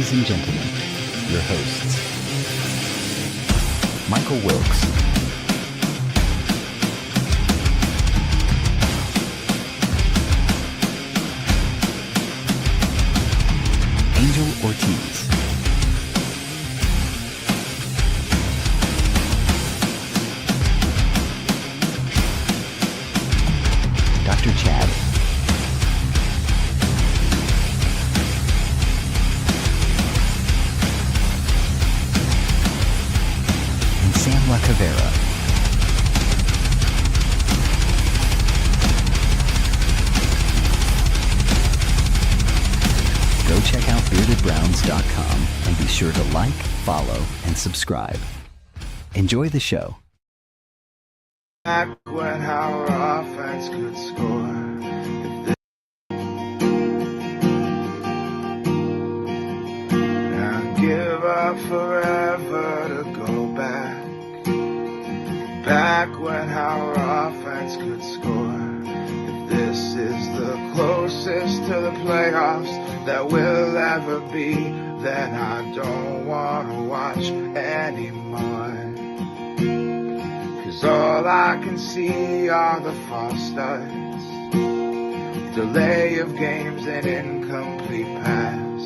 Ladies and gentlemen, your hosts, Michael Wilkes, Angel Ortiz, Dr. Chad, and Sam LaCavera. Go check out beardedbrowns.com and be sure to like, follow, and subscribe. Enjoy the show. Back when our offense could score. Now give up forever to go back. Back when our offense could score. If this is the closest to the playoffs that we'll ever be, then I don't want to watch anymore. Cause all I can see are the false starts, delay of games and incomplete pass.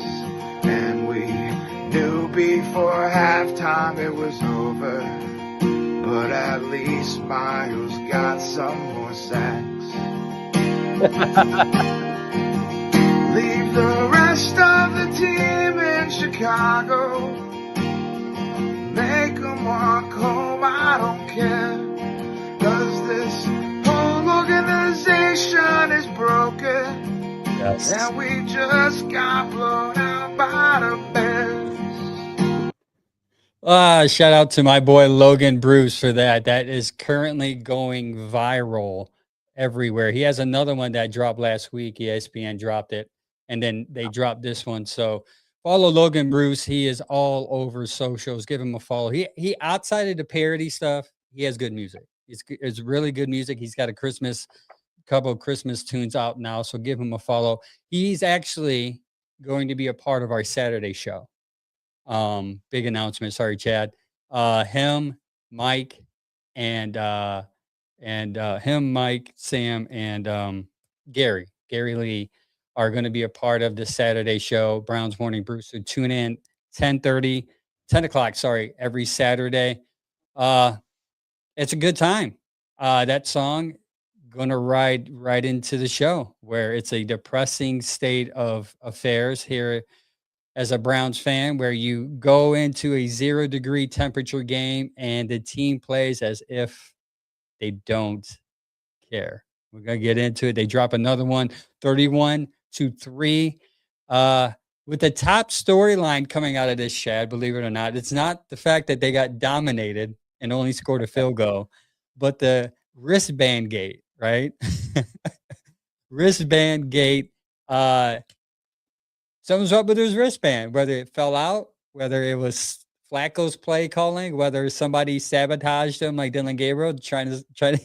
And we knew before halftime it was over, but at least Miles got some more sacks. Leave the rest of the team in Chicago, make them walk home, I don't care. Cause this whole organization is broken. Yes. And we just got blown out by the Bears. Shout out to my boy Logan Bruce for that. That is currently going viral everywhere. He has another one that dropped last week. ESPN dropped it, and then they dropped this one. So follow Logan Bruce. He is all over socials. Give him a follow. He outside of the parody stuff, he has good music. It's really good music. He's got a couple of Christmas tunes out now, so give him a follow. He's actually going to be a part of our Saturday show. Big announcement. Sorry, Chad. Him, Mike, and Mike, Sam, and Gary Lee are going to be a part of the Saturday show, Browns Morning Brew. So tune in 10 o'clock, every Saturday. It's a good time. That song gonna ride right into the show where it's a depressing state of affairs here as a Browns fan, where you go into a 0-degree temperature game and the team plays as if they don't care. We're gonna get into it. They drop another one, 31-3. With the top storyline coming out of this, Shad, believe it or not, it's not the fact that they got dominated and only scored a field goal, but the wristband gate, right? Wristband gate. Something's up with his wristband, whether it fell out, whether it was Flacco's play calling, whether somebody sabotaged him like Dylan Gabriel, trying to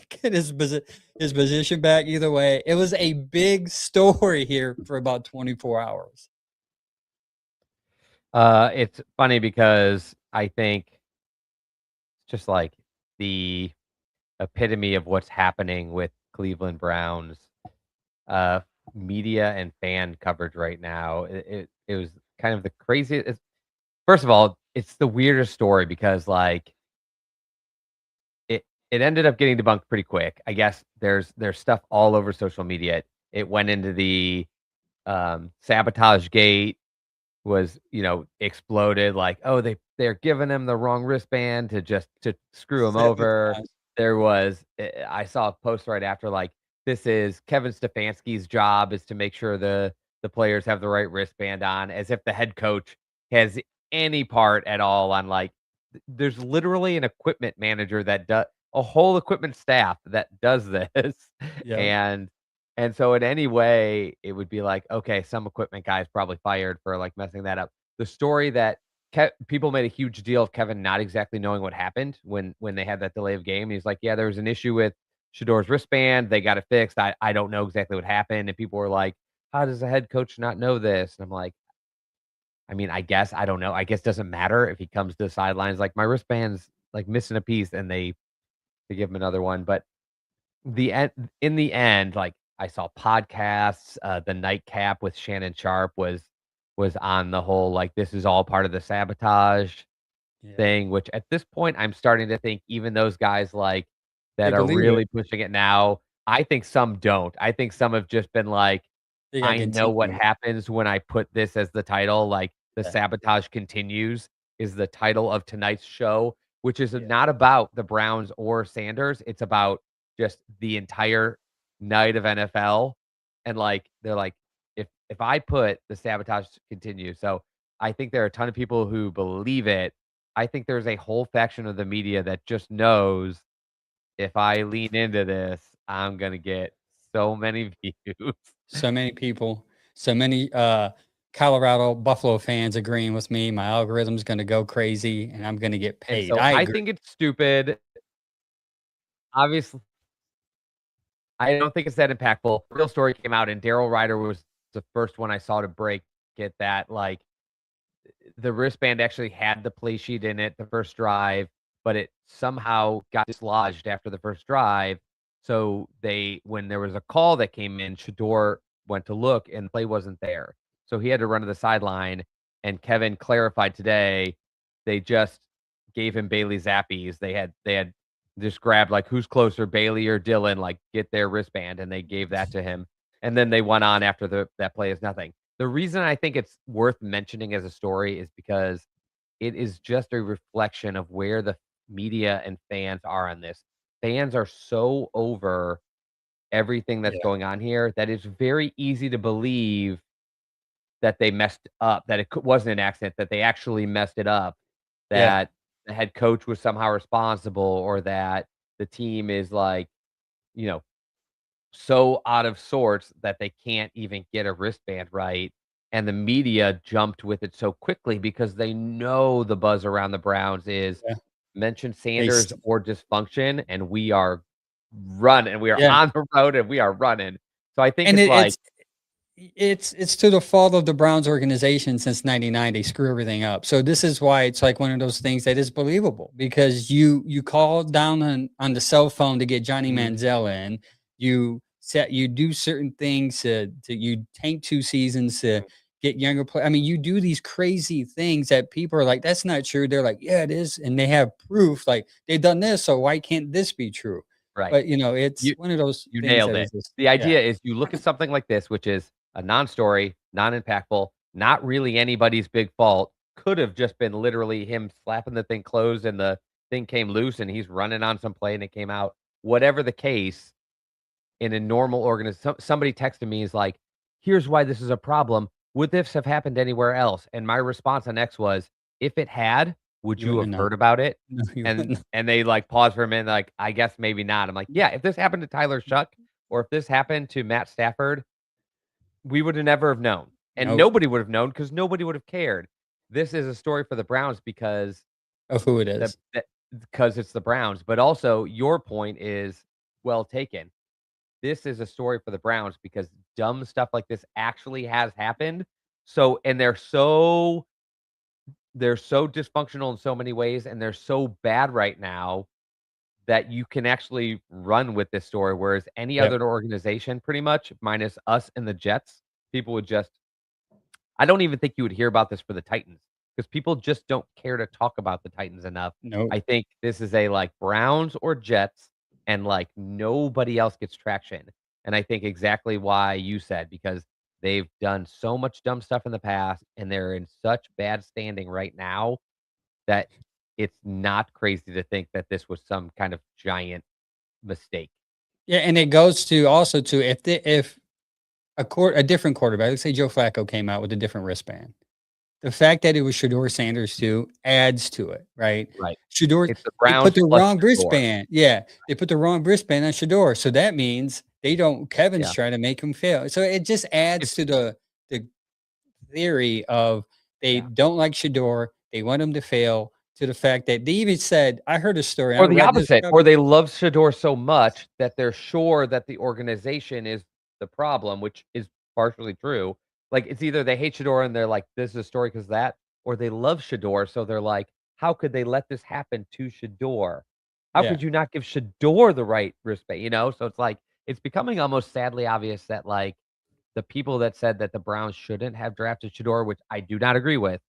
get his position back. Either way, it was a big story here for about 24 hours. It's funny because I think just like the epitome of what's happening with Cleveland Browns media and fan coverage right now. It was kind of the craziest. First of all, it's the weirdest story because like it ended up getting debunked pretty quick. I guess there's stuff all over social media. It went into the sabotage gate, was exploded, like, oh, they're giving him the wrong wristband to screw him over. There was I saw a post right after, like, this is Kevin Stefanski's job is to make sure the players have the right wristband on, as if the head coach has any part at all on, like, there's literally an equipment manager that does a whole equipment staff that does this. Yep. And so in any way, it would be like, okay, some equipment guy is probably fired for like messing that up. The story that people made a huge deal of Kevin not exactly knowing what happened when they had that delay of game. He's like, yeah, there was an issue with Shador's wristband. They got it fixed. I don't know exactly what happened. And people were like, how does the head coach not know this? And I'm like, I mean, I guess, I don't know. I guess it doesn't matter if he comes to the sidelines, like, my wristband's, like, missing a piece, and they give him another one, but the end in the end, like, I saw podcasts, the Nightcap with Shannon Sharp was on the whole, like, "This is all part of the sabotage." Yeah. Thing, which at this point, I'm starting to think even those guys, like, They that are believe it. really pushing it now, I think some don't. I think some have just been like, They got "I know what continue. happens when I put this as the title," like, "The Yeah. Sabotage Continues" is the title of tonight's show, which is Yeah. not about the Browns or Sanders, it's about just the entire night of NFL, and, like, they're like, "If I put The Sabotage Continues," so I think there are a ton of people who believe it. I think there's a whole faction of the media that just knows if I lean into this, I'm gonna get so many views. So many people, so many Colorado Buffalo fans agreeing with me. My algorithm's going to go crazy and I'm going to get And paid. so I I agree. think it's stupid. Obviously, I don't think it's that impactful. Real story came out and Daryl Ryder was the first one I saw to break it that, like, the wristband actually had the play sheet in it the first drive, but it somehow got dislodged after the first drive. So when there was a call that came in, Shador went to look and the play wasn't there. So he had to run to the sideline. And Kevin clarified today, they just gave him Bailey Zappies. They had just grabbed, like, who's closer, Bailey or Dylan, like, get their wristband, and they gave that to him. And then they went on after that play is nothing. The reason I think it's worth mentioning as a story is because it is just a reflection of where the media and fans are on this. Fans are so over everything that's Yeah. going on here that it's very easy to believe that they messed up, that it wasn't an accident, that they actually messed it up, Yeah. that the head coach was somehow responsible, or that the team is, like, you know, so out of sorts that they can't even get a wristband right, and the media jumped with it so quickly because they know the buzz around the Browns is Yeah. mention They, Sanders or dysfunction, and we are running. We are yeah. on the road, and we are running. So I think And it's like, it's to the fault of the Browns organization since '99. They screw everything up. So this is why it's like one of those things that is believable because you call down on the cell phone to get Johnny mhm, Manziel in. You do certain things to you tank 2 seasons to mhm, get younger play. I mean, you do these crazy things that people are like, that's not true. They're like, yeah, it is, and they have proof. Like they've done this, so why can't this be true? right. But it's You one of those you things nailed that it. is just The yeah. idea is you look at something like this, which is a non-story, non-impactful, not really anybody's big fault, could have just been literally him slapping the thing closed and the thing came loose and he's running on some play and it came out. Whatever the case, in a normal organization, somebody texted me, is like, "Here's why this is a problem. Would this have happened anywhere else?" And my response on X was, "If it had, would You you wouldn't have have known. heard about it?" No, you And wouldn't. and they, like, paused for a minute, like, "I guess maybe not." I'm like, "Yeah, if this happened to Tyler Shuck or if this happened to Matt Stafford, we would have never have known, and Nope. nobody would have known because nobody would have cared." This is a story for the Browns because Of who it the is. that 'cause it's the Browns, but also your point is well taken. This is a story for the Browns because dumb stuff like this actually has happened. So and they're so dysfunctional in so many ways, and they're so bad right now that you can actually run with this story, whereas any Yep. other organization pretty much, minus us and the Jets, people would just I don't even think you would hear about this for the Titans because people just don't care to talk about the Titans enough. Nope. I think this is a, like, Browns or Jets, and, like, nobody else gets traction. And I think exactly why you said, because they've done so much dumb stuff in the past, and they're in such bad standing right now that it's not crazy to think that this was some kind of giant mistake. Yeah, and it goes to also to if a different quarterback, let's say Joe Flacco came out with a different wristband. The fact that it was Shador Sanders too adds to it, right? Right. Shador, It's the they put Browns the plus wrong the door. wristband. Yeah, they put the wrong wristband on Shador, so that means they don't. Kevin's Yeah. trying to make him fail. So it just adds It's to the theory of they yeah. don't like Shador. They want him to fail. To the fact that they even said, I heard a story. I Or the read this opposite, or probably they love Shador so much that they're sure that the organization is the problem, which is partially true, Like, it's either they hate Shador and they're like, "This is a story because that," or they love Shador, so they're like, "How could they let this happen to Shador? How Yeah. could you not give Shador the right respect?" You know? So it's like, it's becoming almost sadly obvious that, like, the people that said that the Browns shouldn't have drafted Shador, which I do not agree with,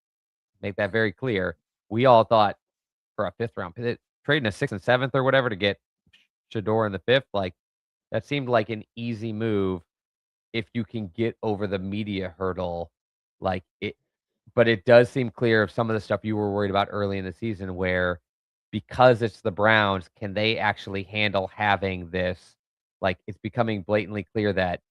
make that very clear. We all thought for a 5th round pick, trading a 6th and 7th or whatever to get Shador in the 5th, like, that seemed like an easy move if you can get over the media hurdle, like, it but it does seem clear of some of the stuff you were worried about early in the season where because it's the Browns, can they actually handle having this like, it's becoming blatantly clear that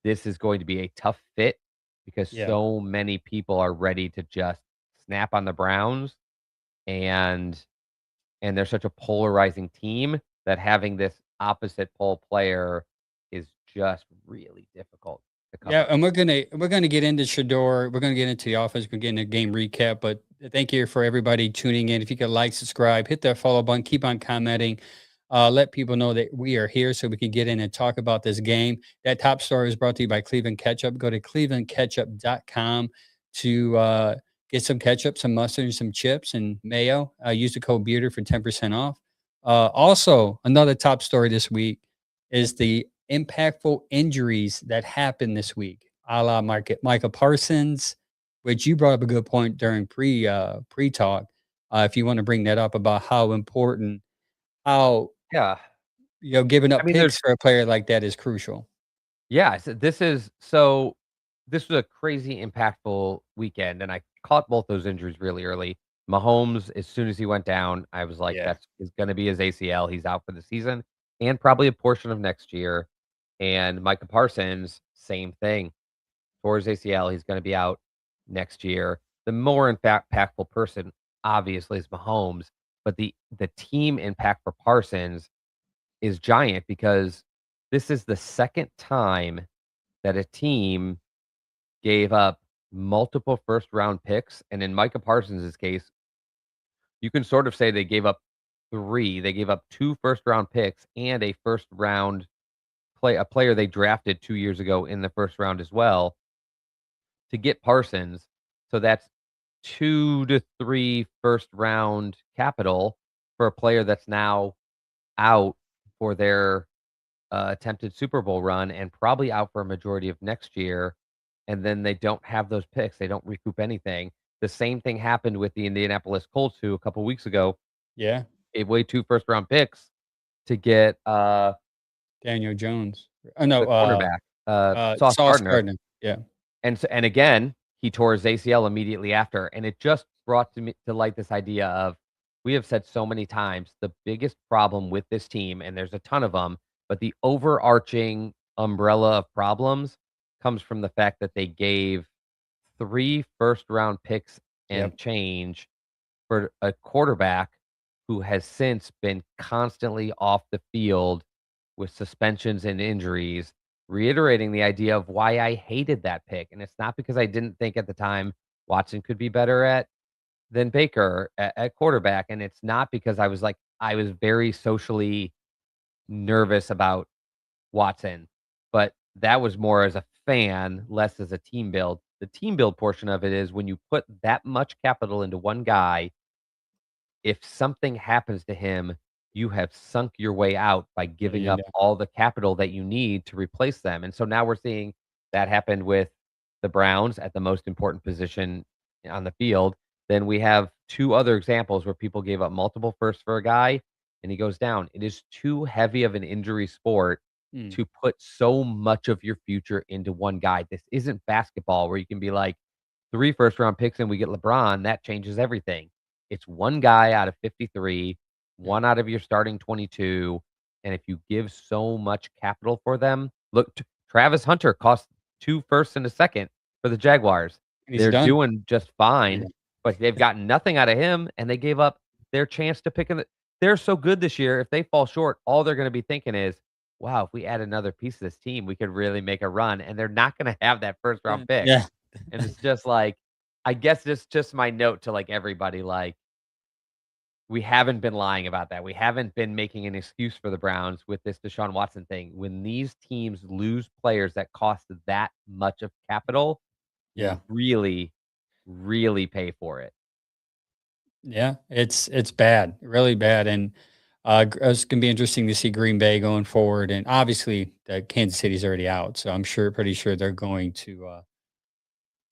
this is going to be a tough fit because Yeah. so many people are ready to just snap on the Browns, and they're such a polarizing team that having this opposite pole player is just really difficult to come Yeah, by. and we're gonna get into Shador. We're gonna get into the offense. We're getting a game recap, but thank you for everybody tuning in. If you could like, subscribe, hit that follow button, keep on commenting. Let people know that we are here so we can get in and talk about this game. That top story is brought to you by Cleveland Ketchup. Go to clevelandketchup.com to get some ketchup, some mustard, and some chips and mayo. Use the code Bearder for 10% off. Also, another top story this week is the impactful injuries that happened this week, a la Micah Parsons, which you brought up a good point during pre talk. If you want to bring that up about how important, how Yeah. giving I up mean, there's picks for a player like that is crucial. yeah, this was a crazy impactful weekend, and I caught both those injuries really early. Mahomes, as soon as he went down, I was like, Yeah, "That's is gonna be his ACL. He's out for the season and probably a portion of next year." And Micah Parsons, same thing. Tore his ACL. He's gonna be out next year. The more impactful person, obviously, is Mahomes, but the team impact for Parsons is giant because this is the second time that a team gave up multiple first round picks, and in Micah Parsons' case, you can sort of say they gave up 3. They gave up 2 first round picks and a first round a player they drafted 2 years ago in the first round as well to get Parsons. So that's 2 to 3 first round capital for a player that's now out for their attempted Super Bowl run and probably out for a majority of next year, and then they don't have those picks. They don't recoup anything. The same thing happened with the Indianapolis Colts who a couple weeks ago yeah. gave away 2 first round picks to get Daniel Jones. Oh no, the cornerback, Sauce Sauce Gardner. Gardner. Yeah, And again, he tore his ACL immediately after, and it just brought to me to light this idea of we have said so many times the biggest problem with this team, and there's a ton of them, but the overarching umbrella of problems comes from the fact that they gave 3 first round picks and yep. change for a quarterback who has since been constantly off the field with suspensions and injuries, reiterating the idea of why I hated that pick. And it's not because I didn't think at the time Watson could be better at than Baker at quarterback. And it's not because I was like, I was very socially nervous about Watson, but that was more as a fan, less as a team build. The team build portion of it is when you put that much capital into one guy, if something happens to him, you have sunk your way out by Yeah, giving up all the capital that you need to replace them. And so now we're seeing that happened with the Browns at the most important position on the field. Then we have 2 other examples where people gave up multiple firsts for a guy and he goes down. It is too heavy of an injury sport Mm, to put so much of your future into one guy. This isn't basketball where you can be like 3 first round picks and we get LeBron, that changes everything. It's 1 guy out of 53, yeah. 1 out of your starting 22, and if you give so much capital for them look, Travis Hunter cost 2 firsts and a second for the Jaguars. And he's They're done. doing just Yeah, fine, but they've gotten nothing out of him, and they gave up their chance to pick in the they're so good this year, if they fall short, all they're gonna be thinking is, "Wow, if we add another piece to this team, we could really make a run," and they're not gonna have that first round pick. yeah. And it's just like I guess it's just my note to, like, everybody, like, we haven't been lying about that. We haven't been making an excuse for the Browns with this Deshaun Watson thing. When these teams lose players that cost that much of capital, Yeah. really, really pay for it. Yeah, it's bad, really bad, and it's going to be interesting to see Green Bay going forward. And obviously, Kansas City's already out, so I'm pretty sure they're going to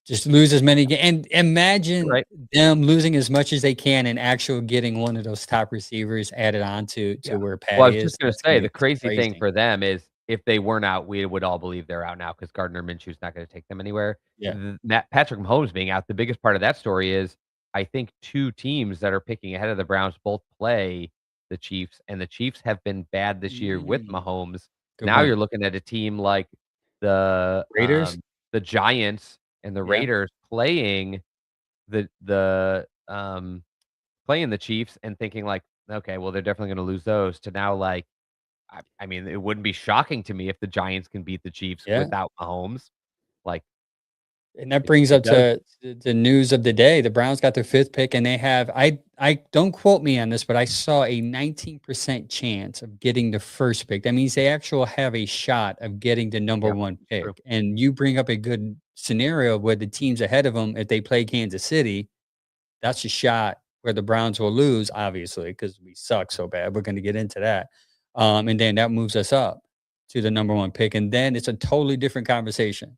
just lose as many. And imagine Right. them losing as much as they can, and actually getting one of those top receivers added on to Yeah. where Well, I Patty was just is. gonna That's going say to the be crazy thing crazy. for them is if they weren't out, we would all believe they're out now because Gardner Minshew's not gonna take them anywhere. Yeah, Matt Patrick Mahomes being out, the biggest part of that story is I think 2 teams that are picking ahead of the Browns both play the Chiefs, and the Chiefs have been bad this year with mm, Mahomes. good Now point. you're looking at a team like the, Raiders. the Giants and the Yeah, Raiders the playing the Chiefs and thinking like, "Okay, well, they're definitely gonna lose those," to now, like, I mean, it wouldn't be shocking to me if the Giants can beat the Chiefs yeah. without Mahomes. Like, And that it brings it up does. to the news of the day. The Browns got their 5th pick, and they have I don't quote me on this, but I saw a 19% chance of getting the 1st pick. That means they actually have a shot of getting the number Yep, 1 it's true. pick. And you bring up a good scenario where the teams ahead of them, if they play Kansas City, that's a shot where the Browns will lose, obviously, because we suck so bad. We're going to get into that. And then that moves us up to the number 1 pick. And then it's a totally different conversation.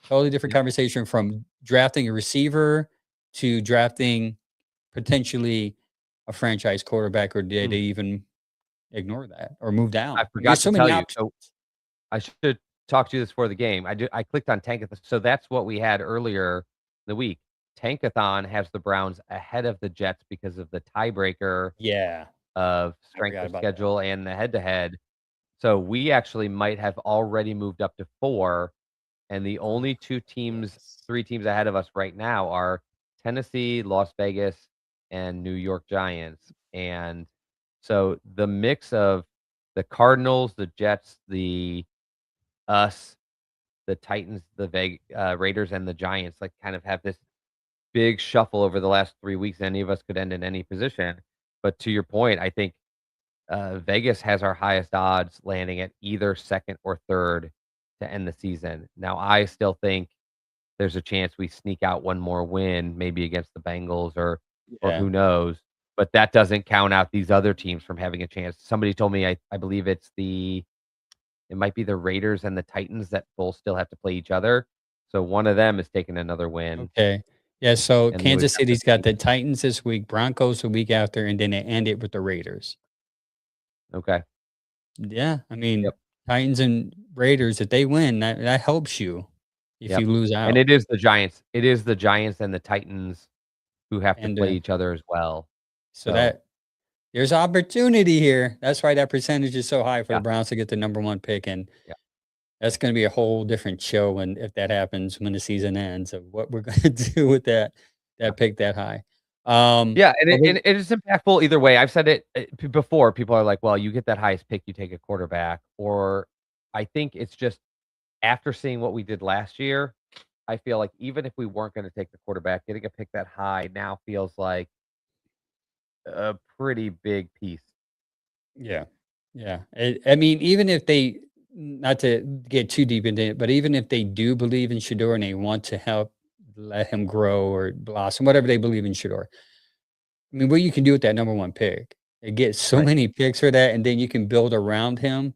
Totally different Yep. conversation from drafting a receiver to drafting potentially a franchise quarterback, or did they Mm, even ignore that or move down? I I mean, there's forgot to so many tell you, options. so I should talk to you this before the game. I clicked on Tankathon, so that's what we had earlier in the week. Tankathon has the Browns ahead of the Jets because of the tiebreaker Yeah, of I strength forgot of about that. schedule and the head-to-head. So we actually might have already moved up to 4, and the Ah, only 2 teams yes. 3 teams ahead of us right now are Tennessee, Las Vegas, and New York Giants, and so the mix of the Cardinals, the Jets, us, the Titans, Raiders, and the Giants, like, kind of have this big shuffle over the last 3 weeks. Any of us could end in any position, but to your point, I think Vegas has our highest odds landing at either 2nd or 3rd to end the season. Now, I still think there's a chance we sneak out one more win, maybe against the Bengals or Yeah. who knows, but that doesn't count out these other teams from having a chance. Somebody told me I believe it might be the Raiders and the Titans that both still have to play each other. So one of them is taking another win, Okay. Yeah. So and then we've Kansas got the City's got the Saints. Titans this week, Broncos the week after, and then they end it with the Raiders. Okay. Yeah. I mean, Yep. Titans and Raiders, if they win, that helps you if Yep. you lose And out. it is the Giants. It is the Giants and the Titans who have to And play each other as well. so So, that there's opportunity here. That's why that percentage is so high for the yeah, Browns to get the number 1 pick, and yeah, that's gonna be a whole different show when if that happens when the season ends of what we're gonna do with yeah. that pick that high. Yeah, and But it is impactful either way. I've said it, before. People are like, "Well, you get that highest pick, you take a quarterback," or I think it's just after seeing what we did last year, I feel like even if we weren't gonna take the quarterback, getting a pick that high now feels like a pretty big piece. yeah, yeah. I mean, even if they not to get too deep into it, but even if they do believe in Shador and they want to help let him grow or blossom, whatever they believe in Shador, I mean, what you can do with that number 1 pick, it gets so Right. many picks for that, and then you can build around him.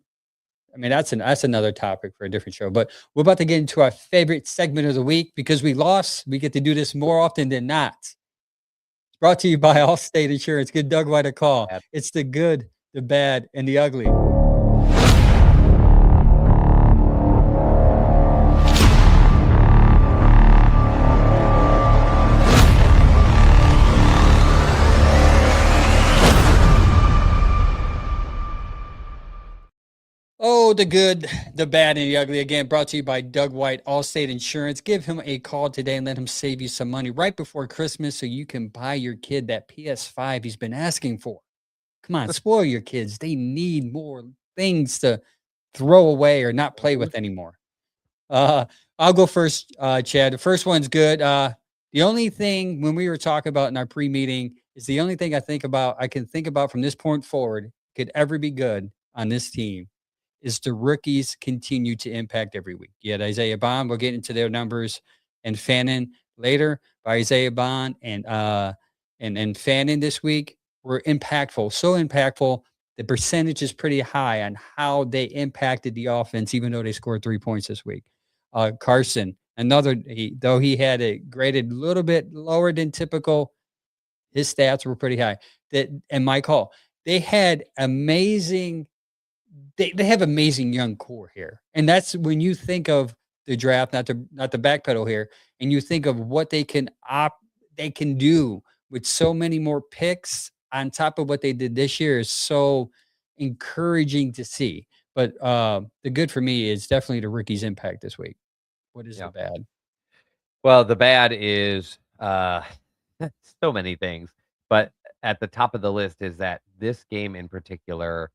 I mean, that's another topic for a different show. But we're about to get into our favorite segment of the week because we lost. We get to do this more often than not. It's brought to you by Allstate Insurance. Give Doug White a call. Bad. It's the good, the bad, and the ugly. Oh, the good, the bad, and the ugly. Again, brought to you by Doug White, Allstate Insurance. Give him a call today and let him save you some money right before Christmas so you can buy your kid that PS5 he's been asking for. Come on, spoil your kids. They need more things to throw away or not play Mhm. with anymore. Uh, I'll go first, Chad. The first one's good. The only thing when we were talking about in our pre-meeting is the only thing I can think about from this point forward could ever be good on this team is the rookies continue to impact every week. You had Isaiah Bond. We'll get into their numbers. and Fannin later by Isaiah Bond and Fannin this week were impactful, so impactful. The percentage is pretty high on how they impacted the offense, even though they scored 3 points this week. Carson, though he had it graded a little bit lower than typical, his stats were pretty high. And Mike Hall, they had amazing. They have amazing young core here, and that's when you think of the draft, not the backpedal here, and you think of what they can do with so many more picks on top of what they did this year is so encouraging to see. But the good for me is definitely the rookie's impact this week. What is the Yeah. bad? Well, the bad is so many things, but at the top of the list is that this game in particular,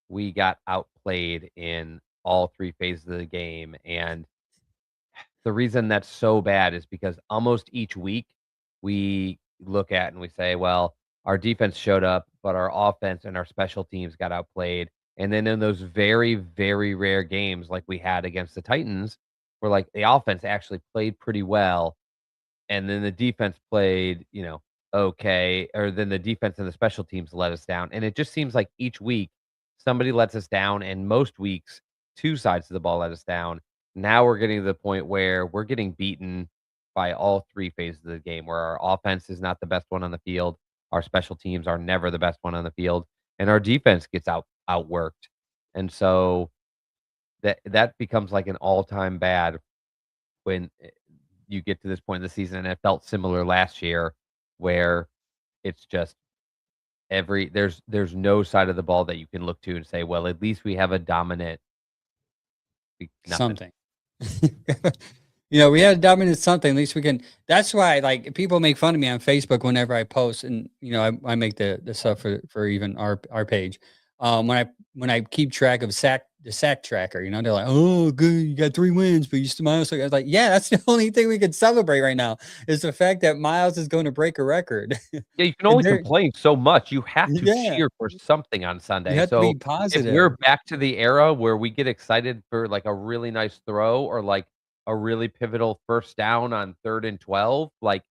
we got outplayed in all 3 phases of the game, and the reason that's so bad is because almost each week we look at and we say, well, our defense showed up, but our offense and our special teams got outplayed. And then in those very, very rare games like we had against the Titans, where like the offense actually played pretty well and then the defense played, okay, or then the defense and the special teams let us down. And it just seems like each week somebody lets us down, and most weeks 2 sides of the ball let us down. Now we're getting to the point where we're getting beaten by all 3 phases of the game, where our offense is not the best one on the field, our special teams are never the best one on the field, and our defense gets outworked. And so that becomes like an all-time bad when you get to this point in the season, and it felt similar last year where it's just there's no side of the ball that you can look to and say, "Well, at least we have a dominant." Nothing. Something. We had a dominant something. At least we can. That's why, like, people make fun of me on Facebook whenever I post, and I make the stuff for even our page. When I keep track of the sack tracker, they're like, "Oh, good, you got 3 wins, but you still Miles." I was like, "Yeah, that's the only thing we can celebrate right now is the fact that Miles is going to break a record." Yeah, you can And only complain so much. You have to yeah, cheer for something on you Sunday. have to be So if positive. we're back to the era where we get excited for like a really nice throw or like a really pivotal first down on 3rd and 12, like,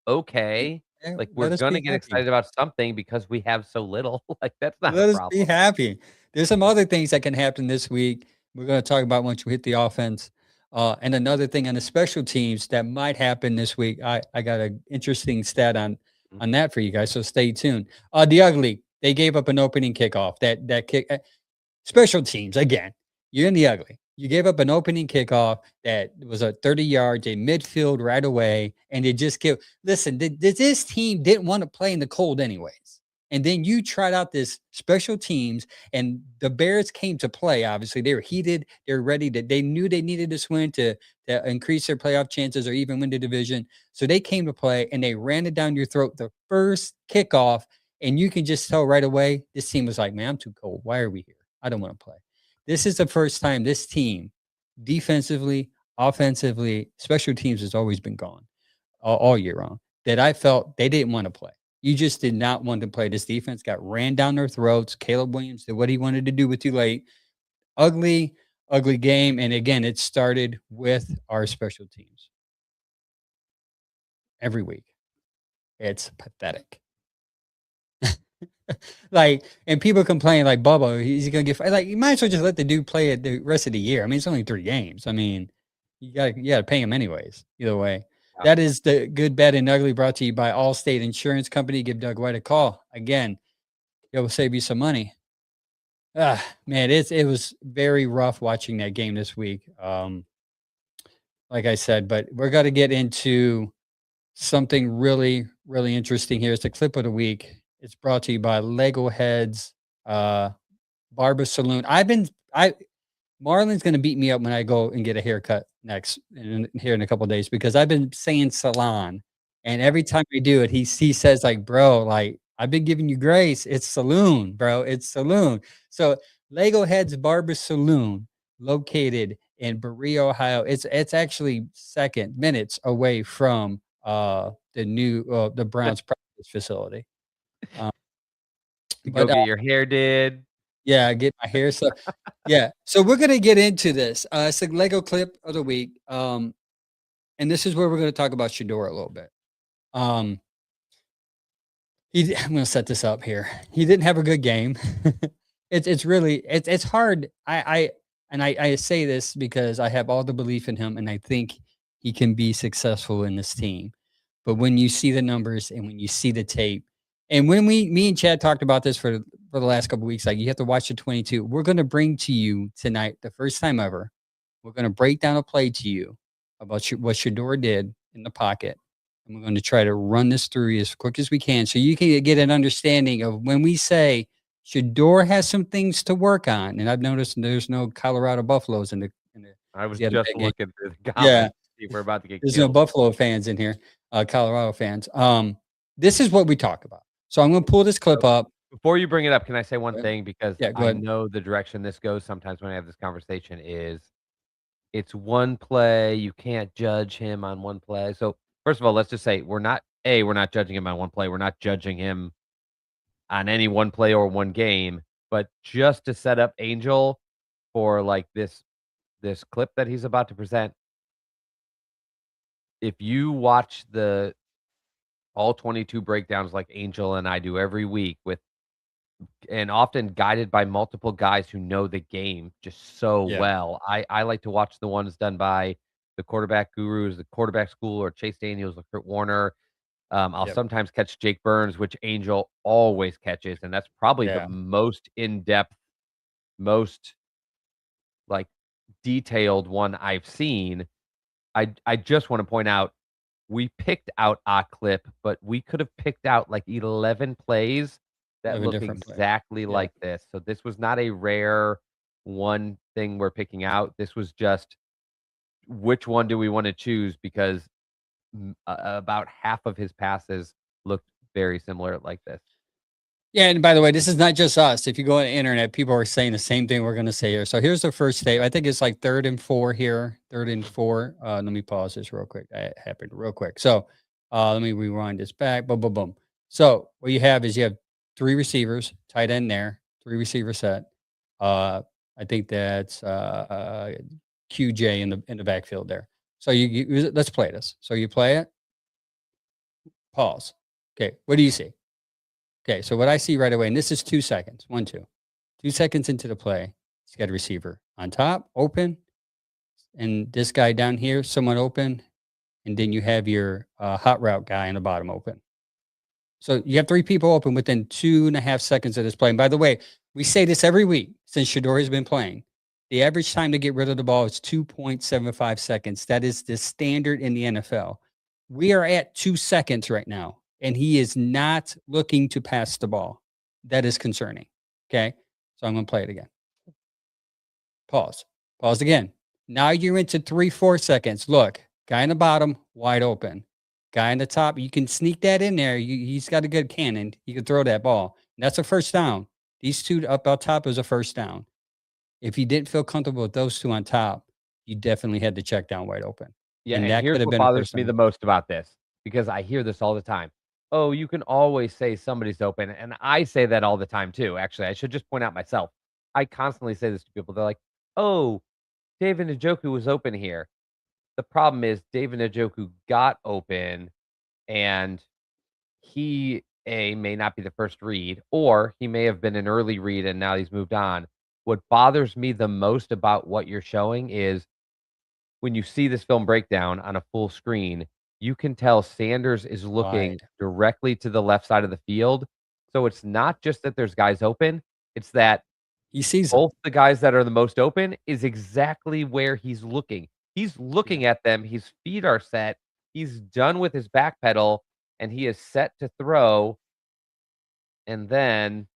okay, Yeah, like we're let us gonna be get happy. excited about something because we have so little. Like that's not a Let us be problem. happy. There's some other things that can happen this week. We're going to talk about once we hit the offense. And another thing on the special teams that might happen this week. I got an interesting stat Mhm. on that for you guys. So stay tuned. The ugly, they gave up an opening kickoff. That kick special teams again. You're in the ugly. You gave up an opening kickoff that was a 30 yards, a midfield right away, and it just killed. Listen, this team didn't want to play in the cold anyways. And then you tried out this special teams, and the Bears came to play. Obviously, they were heated. They were ready to. They knew they needed this win to increase their playoff chances or even win the division. So they came to play, and they ran it down your throat the first kickoff. And you can just tell right away, this team was like, "Man, I'm too cold. Why are we here? I don't want to play." This is the first time this team, defensively, offensively, special teams has always been gone all year long. That I felt they didn't want to play. You just did not want to play. This defense got ran down their throats. Caleb Williams did what he wanted to do with too late. Ugly, ugly game. And again, it started with our special teams every week. It's pathetic. Like, and people complain like, Bubba, he's gonna get like, you might as well just let the dude play it the rest of the year. I mean, it's only 3 games. I mean, you gotta pay him anyways. Either way. Yeah. That is the good, bad, and ugly brought to you by Allstate Insurance Company. Give Doug White a call. Again, it will save you some money. Man, it was very rough watching that game this week. Like I said, but we're gonna get into something really, really interesting here. It's the clip of the week. It's brought to you by Lego Heads, Barber Saloon. I Marlon's gonna beat me up when I go and get a haircut next here in a couple of days because I've been saying salon, and every time I do it, he says like, "Bro, like I've been giving you grace. It's saloon, bro. It's saloon." So Lego Heads Barber Saloon, located in Berea, Ohio. It's actually second minutes away from the Browns practice facility. Um, To go but get your hair did. yeah, get my hair so yeah. So we're gonna get into this. It's the Lego clip of the week. and this is where we're going to talk about Shador a little bit. Um, I'm going to set this up here. He didn't have a good game. It's really it's hard. I say this because I have all the belief in him, and I think he can be successful in this team. But when you see the numbers and when you see the tape, and when me and Chad talked about this for the last couple weeks, like you have to watch the 22. We're going to bring to you tonight, the first time ever. We're going to break down a play to you about what Shador did in the pocket, and we're going to try to run this through as quick as we can, so you can get an understanding of when we say Shador has some things to work on. And I've noticed there's no Colorado Buffaloes in the. I 'Cause was he had a just bad game. looking through the Yeah, comments to see if we're about to get there's no killed. Buffalo fans in here, Colorado fans. This is what we talk about. So I'm going to pull this clip So, up. before you bring it up, can I say one Go ahead. thing? Because Yeah, go I ahead. know the direction this goes sometimes when I have this conversation is it's one play, you can't judge him on one play. So, first of all, let's just say we're not judging him on one play, we're not judging him on any one play or one game, but just to set up Angel for, like, this clip that he's about to present, if you watch the all 22 breakdowns like Angel and I do every week with and often guided by multiple guys who know the game just so Yeah, well. I like to watch the ones done by the quarterback gurus, the quarterback school, or Chase Daniels, or Kurt Warner. I'll yep, sometimes catch Jake Burns, which Angel always catches, and that's probably the yeah. most in-depth, most like detailed one I've seen. I just want to point out we picked out a clip, but we could have picked out like 11 plays that 11 look different plays. exactly Yeah. like this. So this was not a rare one thing we're picking out. This was just which one do we want to choose because about half of his passes looked very similar like this. Yeah, and by the way, this is not just us. If you go on the internet, people are saying the same thing we're going to say here. So here's the first statement. I think it's like 3rd and 4 here. 3rd and 4. Let me pause this real quick. That happened real quick. So let me rewind this back. Boom, boom, boom. So what you have is you have 3 receivers, tight end there, 3 receiver set. I think that's QJ in the backfield there. So let's play this. So you play it. Pause. Okay, what do you see? Okay, so what I see right away, and this is 2 seconds. 1, 2. 2 seconds into the play, he's got a receiver on top, open, and this guy down here, somewhat open, and then you have your hot route guy on the bottom open. So you have 3 people open within 2.5 seconds of this play. And by the way, we say this every week since Shador has been playing. The average time to get rid of the ball is 2.75 seconds. That is the standard in the NFL. We are at 2 seconds right now, and he is not looking to pass the ball. That is concerning. Okay. So I'm going to play it again. Pause. Pause again. Now you're into 3, 4 seconds. Look, guy in the bottom, wide open. Guy in the top, you can sneak that in there. He's got a good cannon. He can throw that ball. And that's a first down. These 2 up top is a first down. If you didn't feel comfortable with those 2 on top, you definitely had to check down wide open. Yeah, And and that could here's have what been a bothers first me the down. most about this, because I hear this all the time. "Oh, you can always say somebody's open," and I say that all the time too, actually, I should just point out myself. I constantly say this to people, they're like, "Oh, David Njoku was open here." The problem is David Njoku got open, and he, A, may not be the first read, or he may have been an early read and now he's moved on. What bothers me the most about what you're showing is when you see this film breakdown on a full screen, you can tell Sanders is looking Wide. directly to the left side of the field. So it's not just that there's guys open, it's that He sees them. both the guys that are the most open is exactly where he's looking. He's Yeah. looking at them, his feet are set, he's done with his back pedal, and he is set to throw, and then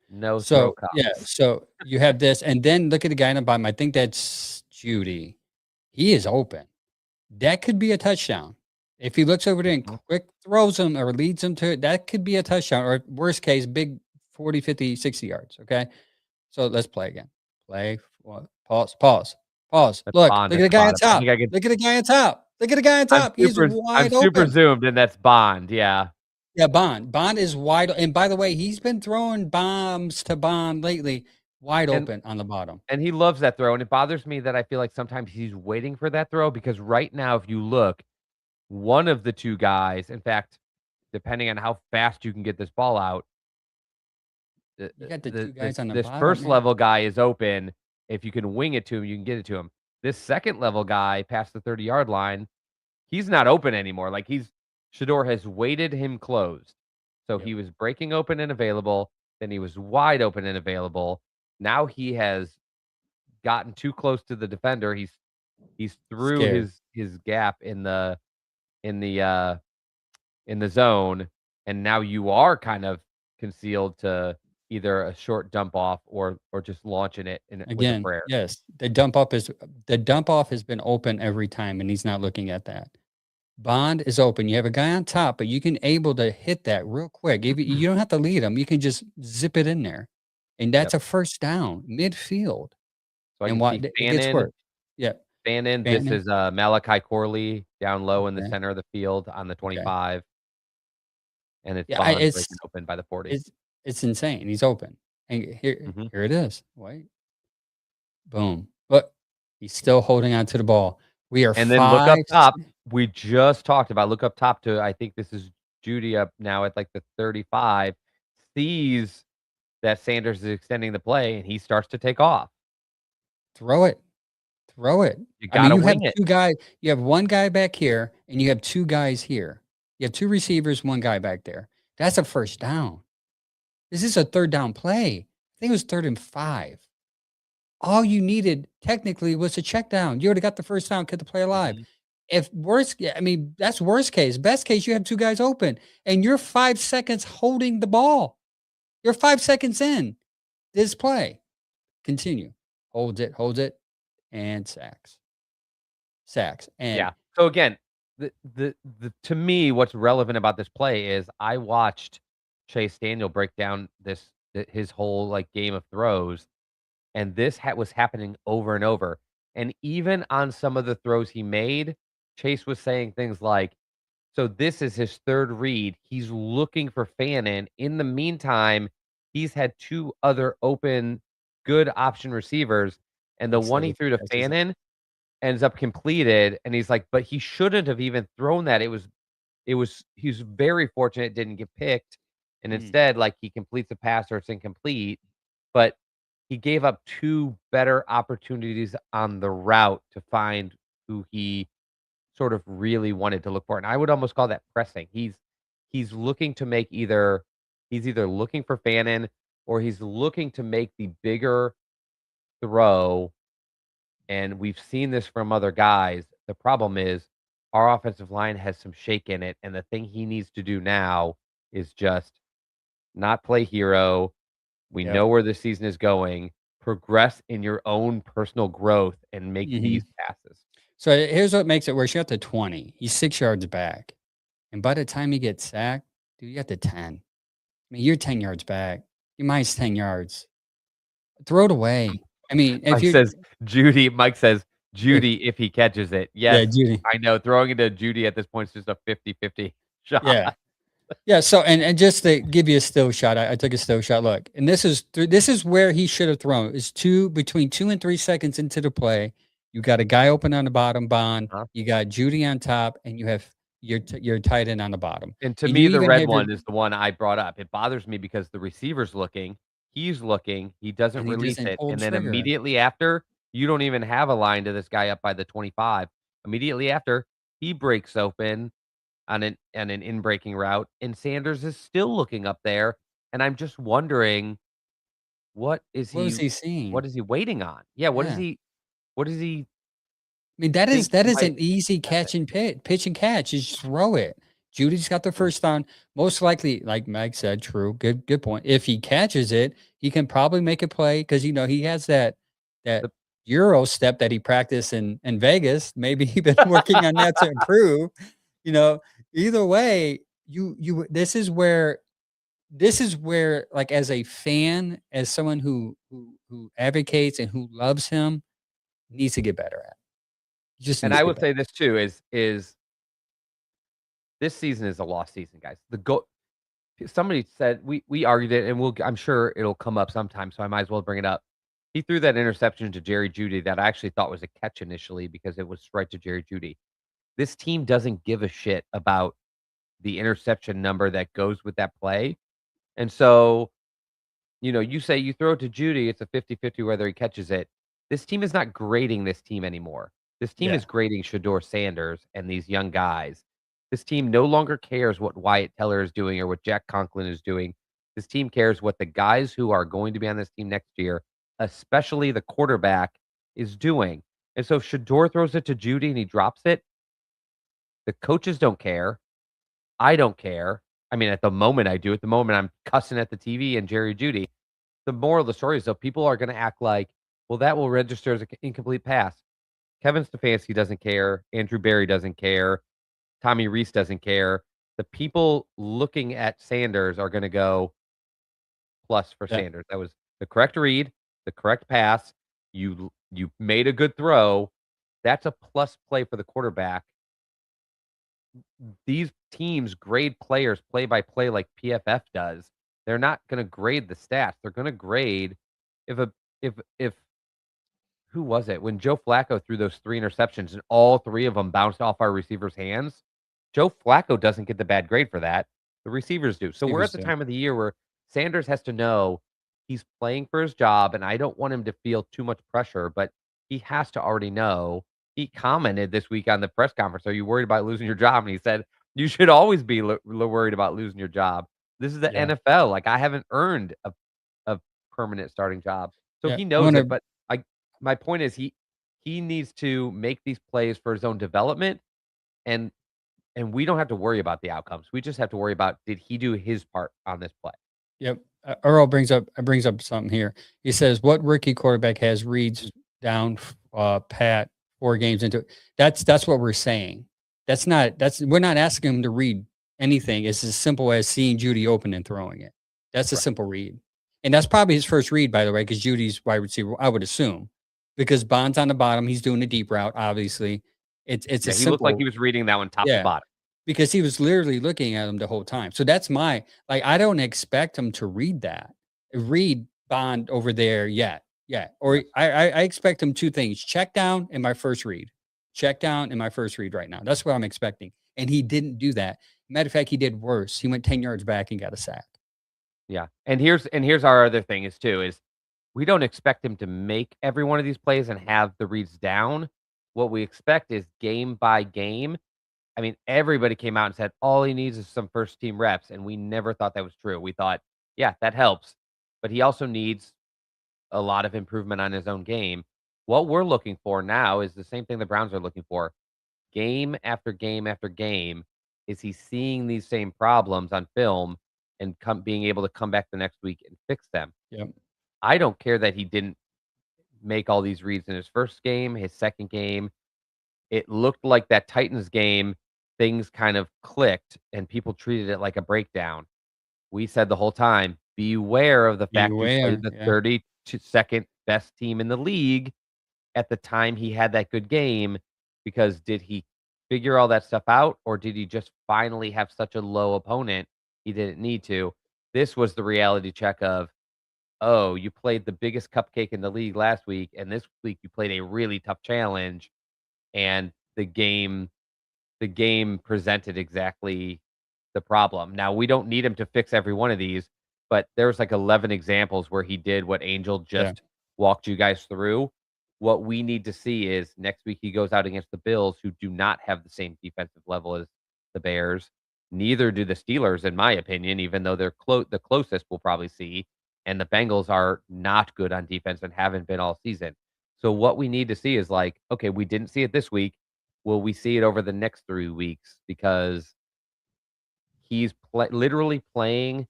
no throw So, yeah, comes. so you have this, and then look at the guy in the bottom. I think that's Judy. He is open. That could be a touchdown. If he looks over there and Mhm. quick throws him or leads him to it, that could be a touchdown, or worst case, big 40, 50, 60 yards. Okay. So let's play again. Play. Pause. Pause. Pause. That's Look. Bond Look at at the the guy on bottom. I top. think I could Look at the guy on top. Look at the guy on top. He's I'm wide super open. zoomed, and that's Bond, yeah. Yeah, Bond. Bond is wide. And by the way, he's been throwing bombs to Bond lately. wide And open on the bottom. and he loves that throw, and it bothers me that I feel like sometimes he's waiting for that throw because right now, if you look, one of the 2 guys, in fact, depending on how fast you can get this ball out, the You got the the two the guys on the this bottom, first man. level guy is open. If you can wing it to him, you can get it to him. This second level guy past the 30-yard line, he's not open anymore. Like Shador has weighted him closed. So Yep. he was breaking open and available, then he was wide open and available. Now he has gotten too close to the defender. He's through Scared. his gap in the, uh, in the zone, and now you are kind of concealed to either a short dump off or just launching it with a Again, prayer. yes, the dump off has been open every time, and he's not looking at that. Bond is open. You have a guy on top, but you can able to hit that real quick. If you don't have to lead him, you can just zip it in there, and Yep. that's a first down midfield. So I And can what see it gets worse. Yeah, Fannin. This Bannon. is, Malachi Corley down low in the Okay, center of the field on the okay. 25, and it's Yeah, Bond breaking open by the 40. it's it's insane. He's open, and Mhm. here it is. Wait, boom. But he's still holding on to the ball. We are And then look 5 up top. We just talked about look up top to I think this is Judy up now at, like, the 35, sees that Sanders is extending the play, and he starts to take off. throw it. Throw it. You I mean, gotta you have wing it. 2 guys you have 1 guy back here, and you have 2 guys here. You have 2 receivers, 1 guy back there. That's a first down. This is a third down play. I think it was 3rd and 5. All you needed technically was a check down. You already got the first down, kept the play alive. Mhm. If worst I mean, that's worst case. Best case, you have 2 guys open, and you're 5 seconds holding the ball. You're 5 seconds in this play. Continue. Holds it, and sacks. Sacks, and Yeah. So again, the to me, what's relevant about this play is I watched Chase Daniel break down his whole, like, game of throws, and this was happening over and over, and even on some of the throws he made, Chase was saying things like, "So this is his 3rd read, he's looking for Fannin. In the meantime, he's had 2 other open, good option receivers, and the one instead he he threw to passes it. Fannin ends up completed," and he's like, "But he shouldn't have even thrown that. He's very fortunate it didn't get picked, and Mhm. instead, like, he completes a pass or it's incomplete, but he gave up 2 better opportunities on the route to find who he sort of really wanted to look for, and I would almost call that pressing. He's looking to make he's either looking for Fannin or he's looking to make the bigger throw, and we've seen this from other guys. The problem is our offensive line has some shake in it, and the thing he needs to do now is just not play hero. We Yep. know where the season is going. Progress in your own personal growth and make these Mhm. passes. So here's what makes it worse. You're at the 20. He's 6 yards back. And by the time he gets sacked, dude, you're at the 10. I mean, you're 10 yards back. You're minus 10 yards. Throw it away. I mean, if Mike you says, Mike says, if Judy, if he catches it. yeah, Yes, Judy. I know. Throwing it to Judy at this point is just a 50-50 shot. Yeah. Yeah, so and just to give you a still shot, I took a still shot. Look, and this is where he should have thrown. It's between 2 and 3 seconds into the play. You got a guy open on the bottom, Bond. Uh-huh. You got Judy on top, and you have your tight end on the bottom. And to And you me, the even red have your one is the one I brought up. It bothers me because the receiver's looking, he's looking, he doesn't and he release doesn't it, pull the and then trigger. immediately after, you don't even have a line to this guy up by the 25. Immediately after, he breaks open on an in-breaking route, and Sanders is still looking up there, and I'm just wondering, what is What was he he seeing? what is he waiting on? Yeah, Yeah. what is he I mean, that is think that he is might an easy happen? catch and pitch and catch. You just throw it. Judy's got the first down. Most likely, like Mike said, true. Good point. If he catches it, he can probably make a play because he has that The Euro step that he practiced in Vegas. Maybe he's been working on that to improve. You know, either way, you this is where like as a fan, as someone who advocates and who loves him, needs to get better at. He just and needs I to will get better. say this too, is this season is a lost season, guys. The goal. somebody said we argued it, and I'm sure it'll come up sometime, so I might as well bring it up. He threw that interception to Jerry Jeudy that I actually thought was a catch initially because it was right to Jerry Jeudy. This team doesn't give a shit about the interception number that goes with that play, and so, you say you throw it to Jeudy, it's a 50-50 whether he catches it. This team is not grading this team anymore. This team Yeah. is grading Shador Sanders and these young guys. This team no longer cares what Wyatt Teller is doing or what Jack Conklin is doing. This team cares what the guys who are going to be on this team next year, especially the quarterback, is doing. And so if Shador throws it to Jeudy and he drops it, the coaches don't care. I don't care. I mean, at the moment I do. At the moment, I'm cussing at the TV and Jerry Jeudy. The moral of the story is, though, people are gonna act like, "Well, that will register as an incomplete pass." Kevin Stefanski doesn't care. Andrew Berry doesn't care. Tommy Rees doesn't care. The people looking at Sanders are gonna go, "Plus for Yeah. Sanders." That was the correct read, the correct pass. You made a good throw. That's a plus play for the quarterback. These teams grade players play by play like PFF does. They're not gonna grade the stats. They're gonna grade if a if who was it? When Joe Flacco threw those 3 interceptions and all 3 of them bounced off our receivers' hands, Joe Flacco doesn't get the bad grade for that. The receivers do. So we're at Receivers the do. time of the year where Sanders has to know he's playing for his job, and I don't want him to feel too much pressure, but he has to already know. He commented this week on the press conference, "Are you worried about losing your job?" And he said, "You should always be worried about losing your job. This is the Yeah. NFL. Like, I haven't earned a permanent starting job." So Yeah. he I knows want it, to. but my point is he needs to make these plays for his own development, and we don't have to worry about the outcomes. We just have to worry about, did he do his part on this play? Yep. Earl brings up something here. He says, "What rookie quarterback has reads down pat 4 games into it?" That's what we're saying. That's we're not asking him to read anything. It's as simple as seeing Judy open and throwing it. That's a Right. simple read, and that's probably his first read, by the way, because Judy's wide receiver. I would assume because Bond's on the bottom. He's doing a deep route. Obviously, it's a Yeah, he looked like he simple. was reading that one top to Yeah. bottom. Because he was literally looking at him the whole time. So that's my like, I don't expect him to read Bond over there yet. Yeah. Or Yes. I expect him 2 things, check down and my first read. Check down and my first read right now. That's what I'm expecting. And he didn't do that. Matter of fact, he did worse. He went 10 yards back and got a sack. Yeah. And here's our other thing is we don't expect him to make every one of these plays and have the reads down. What we expect is game by game. I mean, everybody came out and said all he needs is some first team reps, and we never thought that was true. We thought, yeah, that helps, but he also needs a lot of improvement on his own game. What we're looking for now is the same thing the Browns are looking for. Game after game after game, is he seeing these same problems on film and being able to come back the next week and fix them? Yep. I don't care that he didn't make all these reads in his first game, his second game. It looked like that Titans game, things kind of clicked and people treated it like a breakdown. We said the whole time, beware of the fact you played Beware. the Yeah. 32nd best team in the league at the time he had that good game, because did he figure all that stuff out, or did he just finally have such a low opponent he didn't need to? This was the reality check of, oh, you played the biggest cupcake in the league last week, and this week you played a really tough challenge, and the game presented exactly the problem. Now, we don't need him to fix every one of these, but there's like 11 examples where he did what Angel Yeah. just walked you guys through. What we need to see is next week he goes out against the Bills, who do not have the same defensive level as the Bears. Neither do the Steelers, in my opinion, even though they're the closest we'll probably see. And the Bengals are not good on defense and haven't been all season. So what we need to see is like, okay, we didn't see it this week. Will we see it over the next 3 weeks? Because he's literally playing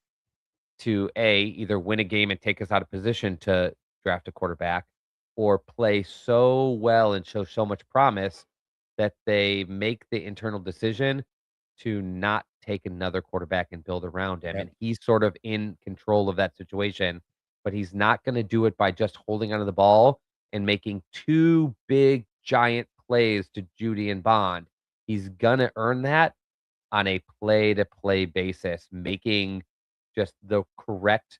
to either win a game and take us out of position to draft a quarterback, or play so well and show so much promise that they make the internal decision to not take another quarterback and build around him. Yep. And he's sort of in control of that situation, but he's not going to do it by just holding onto the ball and making 2 big giant plays to Judy and Bond. He's going to earn that on a play to play basis, making just the correct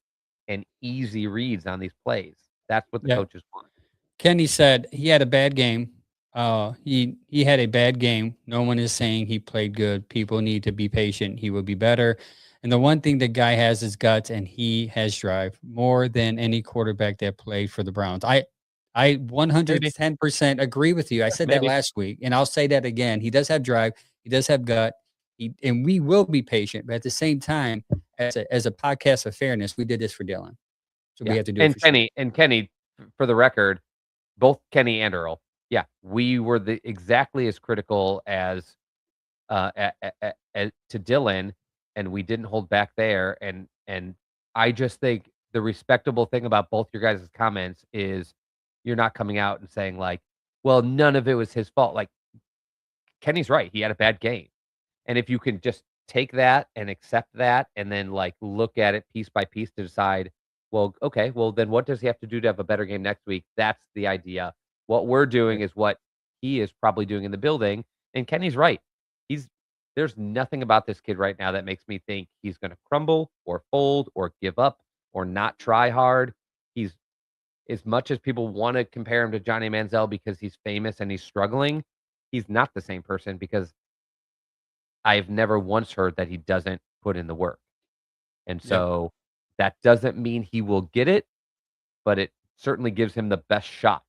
and easy reads on these plays. That's what the Yeah. coaches want. Kenny said he had a bad game. He had a bad game. No one is saying he played good. People need to be patient. He will be better. And the one thing the guy has is guts, and he has drive more than any quarterback that played for the Browns. I Maybe, 110% agree with you. I said that maybe. last week, and I'll say that again. He does have drive. He does have gut. And we will be patient, but at the same time, as a podcast of fairness, we did this for Dylan, so we Yeah. have to do it for Kenny, for the record, both Kenny and Earl, yeah, we were exactly as critical as to Dylan, and we didn't hold back there. And I just think the respectable thing about both your guys' comments is you're not coming out and saying like, "Well, none of it was his fault." Like Kenny's right; he had a bad game, and if you can just take that and accept that, and then like look at it piece by piece to decide, well, okay, well then what does he have to do to have a better game next week? That's the idea. What we're doing sure. is what he is probably doing in the building, and Kenny's right. He's There's nothing about this kid right now that makes me think he's going to crumble or fold or give up or not try hard. He's As much as people want to compare him to Johnny Manziel because he's famous and he's struggling, he's not the same person because I've never once heard that he doesn't put in the work. And Yep. so that doesn't mean he will get it, but it certainly gives him the best shot.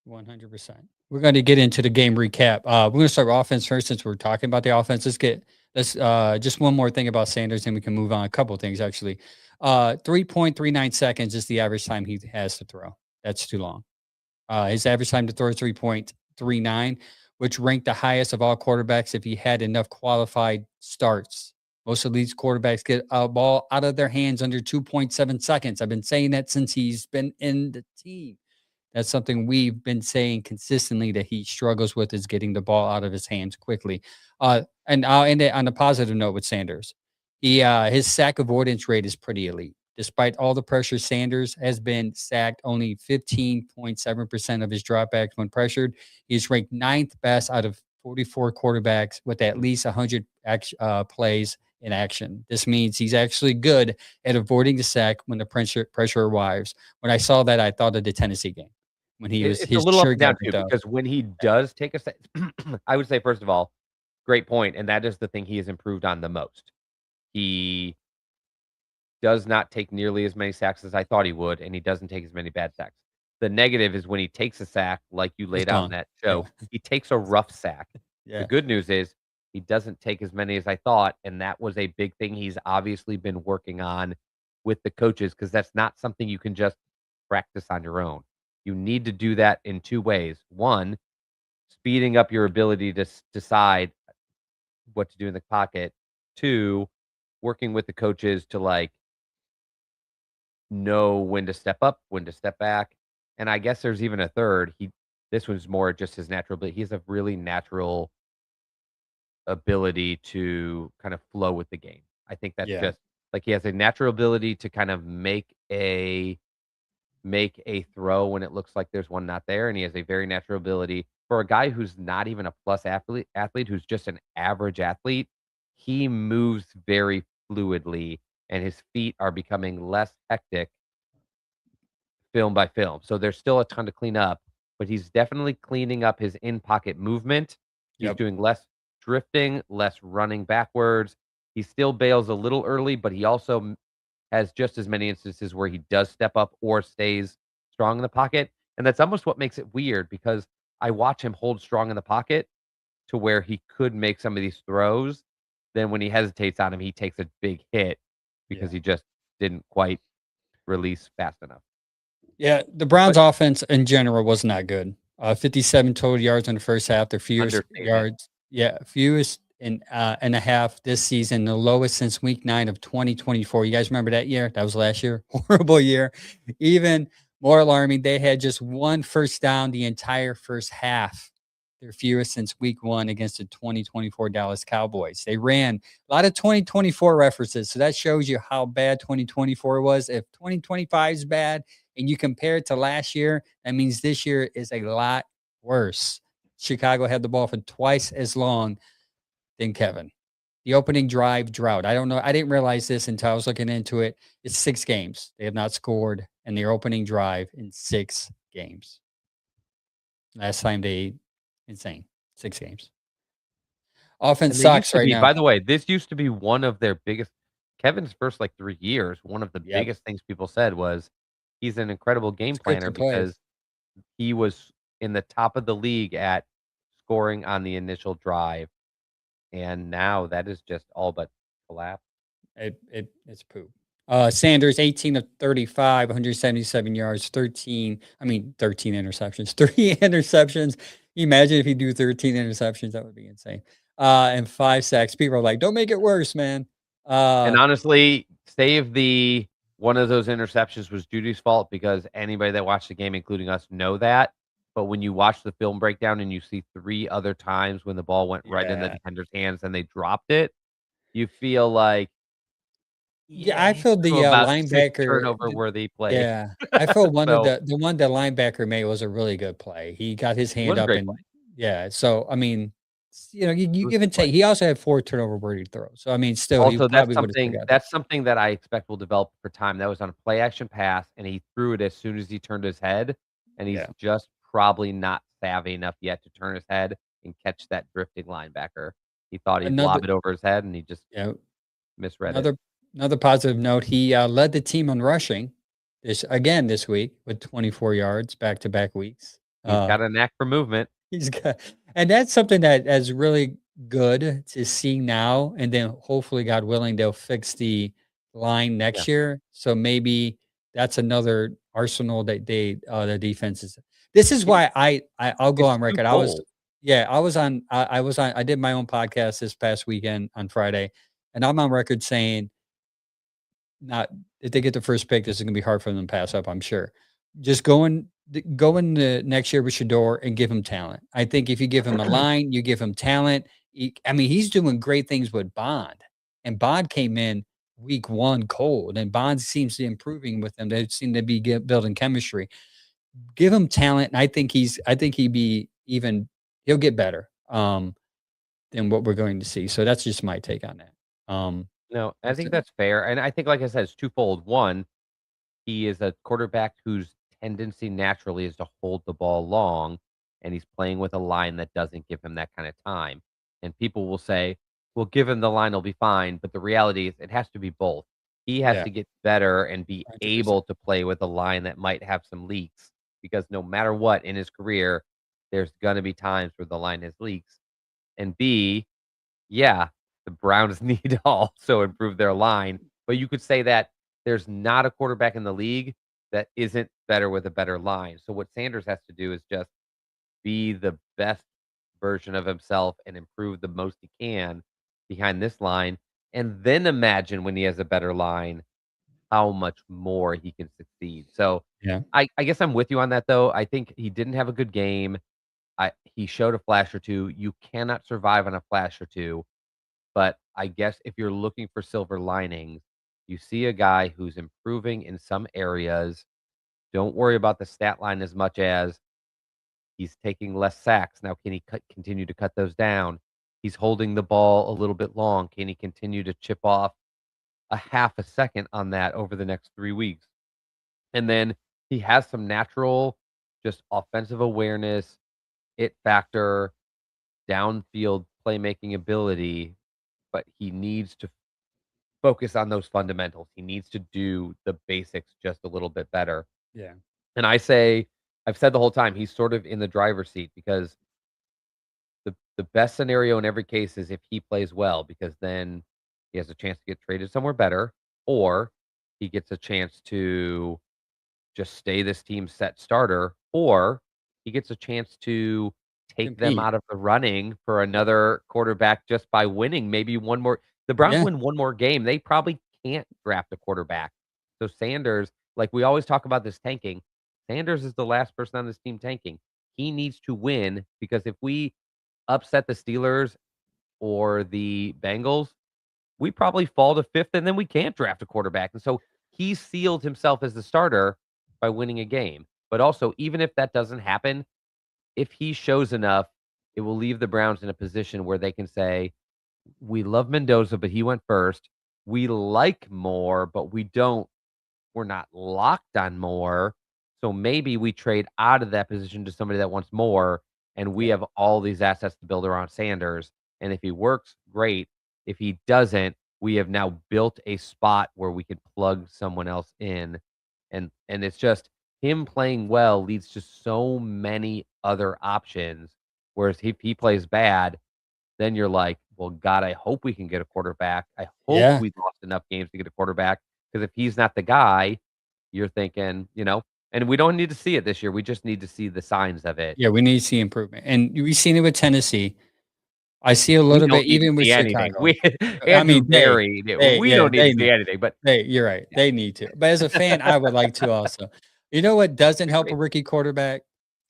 100%. We're going to get into the game recap. We're going to start with offense first since we're talking about the offense. Let's just one more thing about Sanders and we can move on. A couple of things actually. 3.39 seconds is the average time he has to throw. That's too long. His average time to throw is 3.39, which ranked the highest of all quarterbacks if he had enough qualified starts. Most of these quarterbacks get a ball out of their hands under 2.7 seconds. I've been saying that since he's been in the team. That's something we've been saying consistently that he struggles with is getting the ball out of his hands quickly. And I'll end it on a positive note with Sanders. His sack avoidance rate is pretty elite. Despite all the pressure, Sanders has been sacked only 15.7% of his dropbacks when pressured. He's ranked ninth best out of 44 quarterbacks with at least 100 plays in action. This means he's actually good at avoiding the sack when the pressure arrives. When I saw that, I thought of the Tennessee game when It's a his little up shirt and got down too ripped off. because when he does take a I would say, first of all, great point, and that is the thing he has improved on the most. He does not take nearly as many sacks as I thought he would, and he doesn't take as many bad sacks. The negative is when he takes a sack, like you It's laid out in gone. that Yeah. show, he takes a rough sack. The Yeah. good news is he doesn't take as many as I thought, and that was a big thing he's obviously been working on with the coaches because that's not something you can just practice on your own. You need to do that in two ways. One, speeding up your ability to decide what to do in the pocket. Two, working with the coaches to like know when to step up, when to step back. And I guess there's even a third. This one's more just his natural, but he has a really natural ability to kind of flow with the game. I think that's Yeah. just like he has a natural ability to kind of make a throw when it looks like there's one not there, and he has a very natural ability for a guy who's not even a plus athlete who's just an average athlete. He moves very fluidly, and his feet are becoming less hectic film by film. So there's still a ton to clean up, but he's definitely cleaning up his in pocket movement. He's Yep. doing less drifting, less running backwards. He still bails a little early, but he also has just as many instances where he does step up or stays strong in the pocket. And that's almost what makes it weird because I watch him hold strong in the pocket to where he could make some of these throws. Then when he hesitates on him, he takes a big hit because Yeah. he just didn't quite release fast enough. Yeah. The Browns But offense in general was not good. 57 total yards in the first half, their fewest understatement. yards. Yeah. Fewest and a half this season, the lowest since week 9 of 2024. You guys remember that year? That was last year. Horrible year. Even more alarming, they had just one first down the entire first half. Their fewest since week 1 against the 2024 Dallas Cowboys. They ran a lot of 2024 references. So that shows you how bad 2024 was. If 2025 is bad and you compare it to last year, that means this year is a lot worse. Chicago had the ball for twice as long than Kevin. The opening drive drought. I don't know. I didn't realize this until I was looking into it. It's 6 games. They have not scored in their opening drive in 6 games. Last time they insane. 6 games. Offense And they used sucks to right be, now. by the way, this used to be one of their biggest Kevin's first, like, 3 years, one of the Yep. biggest things people said was, he's an incredible game planner Scripted plays. because he was in the top of the league at scoring on the initial drive, and now that is just all but collapsed. It's poop. Sanders, 18 of 35, 177 yards, 13 interceptions, 3 interceptions. Can you imagine if you do 13 interceptions? That would be insane. And 5 sacks. People are like, don't make it worse, man. And Uh, honestly, save the one of those interceptions was Judy's fault because anybody that watched the game, including us, know that. But when you watch the film breakdown and you see 3 other times when the ball went right in the yeah. defender's hands and they dropped it, you feel like, Yeah, yeah, I he feel threw the about 6 linebacker. turnover worthy plays. Yeah, I feel one of So, the one that linebacker made was a really good play. He got his it hand was a up great play. and yeah. So I mean, you It was give a and good play. take. He also had 4 turnover worthy throws. So I mean, still, he Also, probably would have still got that. that's something that I expect will develop for time. That was on a play action pass, and he threw it as soon as he turned his head, and he's Yeah. just probably not savvy enough yet to turn his head and catch that drifting linebacker. He thought he'd Another lob it over his head, and he just yeah, misread it. another another positive note. He led the team on rushing this week with 24 yards back to back weeks. He's got a knack for movement. He's got and that's something that is really good to see now, and then hopefully, God willing, they'll fix the line Yeah. next year. So maybe that's another arsenal that the defense is. This is It why I'll go it's on record. twofold. I was on I did my own podcast this past weekend on Friday, and I'm on record saying not if they get the first pick, this is gonna be hard for them to pass up, I'm sure. Just go in the next year with Shador and give him talent. I think if you give him a line, you give him talent. I mean, he's doing great things with Bond, and Bond came in week 1 cold, and Bond seems to be improving with them. They seem to be building chemistry. Give him talent, and I think he'll get better, than what we're going to see. So that's just my take on that. No, I That's think it. that's fair, and I think, like I said, it's twofold. 1, he is a quarterback whose tendency naturally is to hold the ball long, and he's playing with a line that doesn't give him that kinda time. And people will say, "Well, give him the line, he'll be fine," but the reality is it has to be both. He has Yeah, to get better and be 100%. able to play with a line that might have some leaks, because no matter what in his career, there's gonna be times where the line has leaks. And B, yeah, the Browns need to also improve their line, but you could say that there's not a quarterback in the league that isn't better with a better line. So what Sanders has to do is just be the best version of himself and improve the most he can behind this line, and then imagine when he has a better line, how much more he can succeed. So Yeah. I guess I'm with you on that though. I think he didn't have a good game. He showed a flash or two. You cannot survive on a flash or two. But I guess if you're looking for silver linings, you see a guy who's improving in some areas. Don't worry about the stat line as much as he's taking less sacks. Now, can he continue to cut those down? He's holding the ball a little bit long. Can he continue to chip off a half a second on that over the next 3 weeks? And then he has some natural, just offensive awareness, it factor, downfield playmaking ability, but he needs to focus on those fundamentals. He needs to do the basics just a little bit better. Yeah. And I've said the whole time, he's sort of in the driver's seat because the best scenario in every case is if he plays well, because then he has a chance to get traded somewhere better, or he gets a chance to just stay this team's set starter, or he gets a chance to take them Compete. out of the running for another quarterback just by winning maybe one more. The Browns Yeah. win one more game, they probably can't draft a quarterback. So Sanders, like we always talk about this tanking, Sanders is the last person on this team tanking. He needs to win because if we upset the Steelers or the Bengals, we probably fall to 5th and then we can't draft a quarterback. And so he sealed himself as the starter by winning a game. But also, even if that doesn't happen, if he shows enough, it will leave the Browns in a position where they can say, We love Mendoza, but he went first. We like Moore, but we're not locked on Moore. So maybe we trade out of that position to somebody that wants more, and we Yeah. have all these assets to build around Sanders. And if he works, great. If he doesn't, we have now built a spot where we can plug someone else in. And it's just him playing well leads to so many other options. Whereas if he plays bad, then you're like, well, God, I hope we can get a quarterback. I hope Yeah. we lost enough games to get a quarterback. Because if he's not the guy, you're thinking, and we don't need to see it this year. We just need to see the signs of it. Yeah, we need to see improvement, and we've seen it with Tennessee. I see a We little bit don't need to even with see anything. Chicago. We I Andrew mean, Berry, we yeah, don't need to see anything. But you're right. yeah, They need to. But as a fan, I would like to also. You know what doesn't help a agree. rookie quarterback?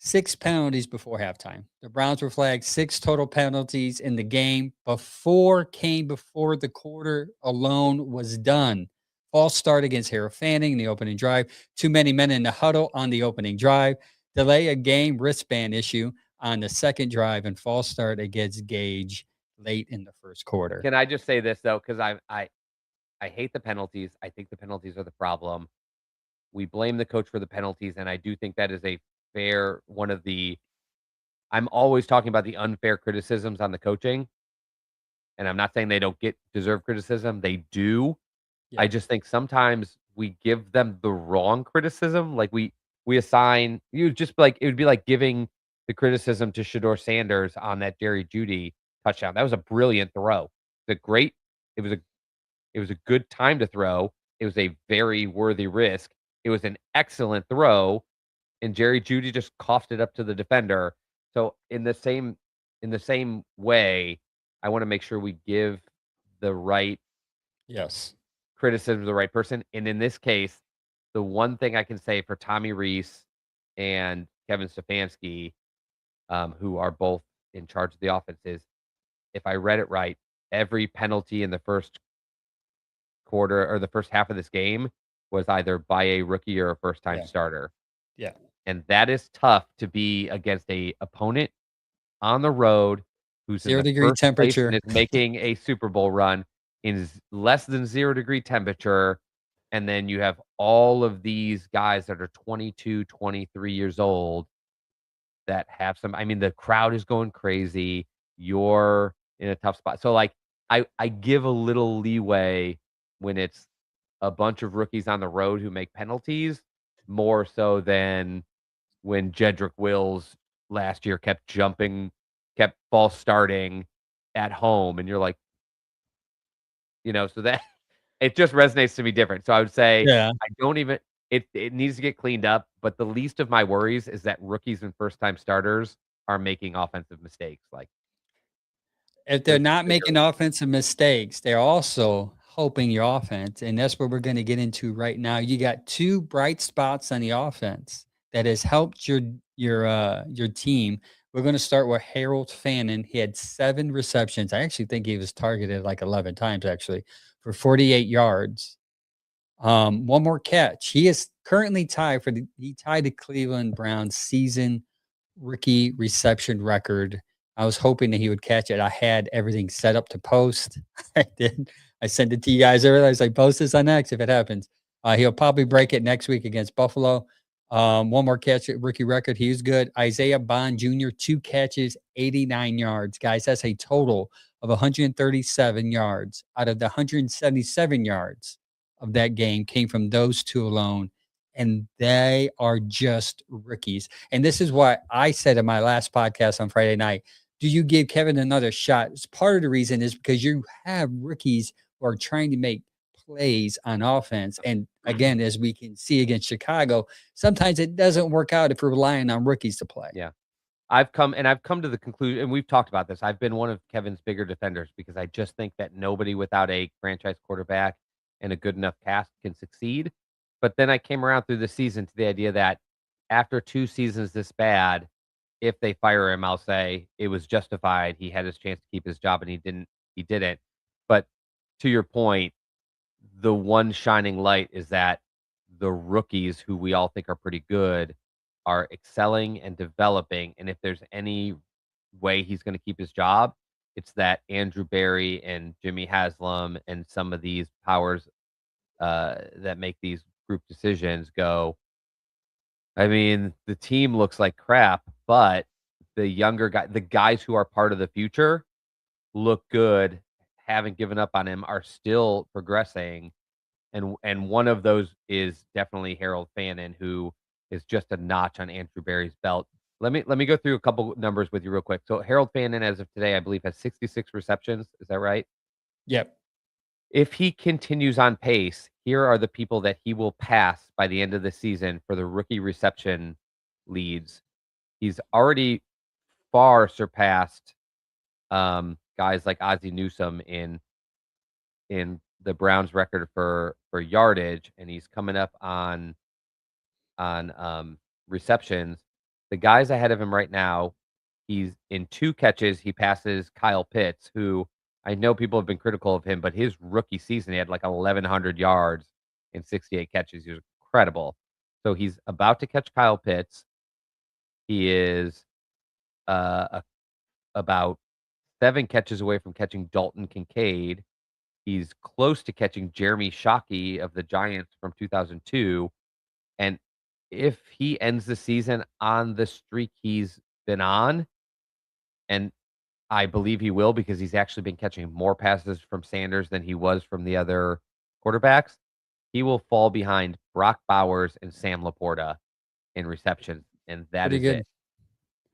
6 penalties before halftime. The Browns were flagged 6 total penalties in the game before the quarter alone was done. False start against Harold Fanning in the opening drive. Too many men in the huddle on the opening drive. Delay a game wristband issue on the second drive and false start against Gage late in the first quarter. Can I just say this though? Because I hate the penalties. I think the penalties are the problem. We blame the coach for the penalties, and I do think that is a fair one of the. I'm always talking about the unfair criticisms on the coaching, and I'm not saying they don't get deserve criticism. They do. I Yeah. just think sometimes we give them the wrong criticism. Like we assign you just like it would be like giving the criticism to Shador Sanders on that Jerry Judy touchdown. That was a brilliant throw. The great it was a it was a good time to throw. It was a very worthy risk. It was an excellent throw, and Jerry Judy just coughed it up to the defender. So in the same way, I want to make sure we give the right Yes. criticism to the right person. And in this case, the one thing I can say for Tommy Reese and Kevin Stefanski, who are both in charge of the offense, is if I read it right, every penalty in the first quarter or the first half of this game was either by a rookie or a first time Yeah. starter. Yeah. And that is tough to be against a opponent on the road who's in 0 the degree first place and temperature. is making a Super Bowl run in less than 0 degree temperature. And then you have all of these guys that are 22, 23 years old that have I mean, the crowd is going crazy. You're in a tough spot. So, like, I give a little leeway when it's a bunch of rookies on the road who make penalties, more so than when Jedrick Wills last year kept false starting at home, and you're like, so that it just resonates to me different. So I would say Yeah. I don't even it needs to get cleaned up, but the least of my worries is that rookies and first time starters are making offensive mistakes. Like If they're there's not bigger making offensive mistakes, they're also helping your offense, and that's what we're gonna get into right now. You got 2 bright spots on the offense that has helped your team. We're gonna start with Harold Fannin. He had 7 receptions. I actually think he was targeted like 11 times actually for 48 yards. One more catch. He is currently tied he tied the Cleveland Browns season rookie reception record. I was hoping that he would catch it. I had everything set up to post. I did. I sent it to you guys earlier. I was like, post this on X if it happens. He'll probably break it next week against Buffalo. One more catch at rookie record. He was good. Isaiah Bond Jr., 2 catches, 89 yards. Guys, that's a total of 137 yards. Out of the 177 yards of that game came from those 2 alone. And they are just rookies. And this is what I said in my last podcast on Friday night. Do you give Kevin another shot? It's part of the reason is because you have rookies who are trying to make plays on offense. And again, as we can see against Chicago, sometimes it doesn't work out if we're relying on rookies to play. Yeah. I've come to the conclusion, and we've talked about this. I've been one of Kevin's bigger defenders because I just think that nobody without a franchise quarterback and a good enough cast can succeed. But then I came around through the season to the idea that after 2 seasons this bad, if they fire him, I'll say it was justified. He had his chance to keep his job and he didn't. But to your point, the one shining light is that the rookies who we all think are pretty good are excelling and developing. And if there's any way he's going to keep his job, it's that Andrew Berry and Jimmy Haslam and some of these powers that make these group decisions go, I mean, the team looks like crap, but the guys who are part of the future look good, haven't given up on him, are still progressing, and one of those is definitely Harold Fannin, who is just a notch on Andrew Berry's belt. Let me go through a couple numbers with you real quick. So Harold Fannin, as of today, I believe, has 66 receptions. Is that right? Yep. If he continues on pace, here are the people that he will pass by the end of the season for the rookie reception leads. He's already far surpassed guys like Ozzie Newsome in the Browns record for yardage, and he's coming up on receptions. The guys ahead of him right now, he's in 2 catches, he passes Kyle Pitts, who I know people have been critical of him, but his rookie season, he had like 1,100 yards in 68 catches. He was incredible. So he's about to catch Kyle Pitts. He is about 7 catches away from catching Dalton Kincaid. He's close to catching Jeremy Shockey of the Giants from 2002. And if he ends the season on the streak he's been on, and I believe he will because he's actually been catching more passes from Sanders than he was from the other quarterbacks, he will fall behind Brock Bowers and Sam Laporta in receptions, and that Pretty is good. it.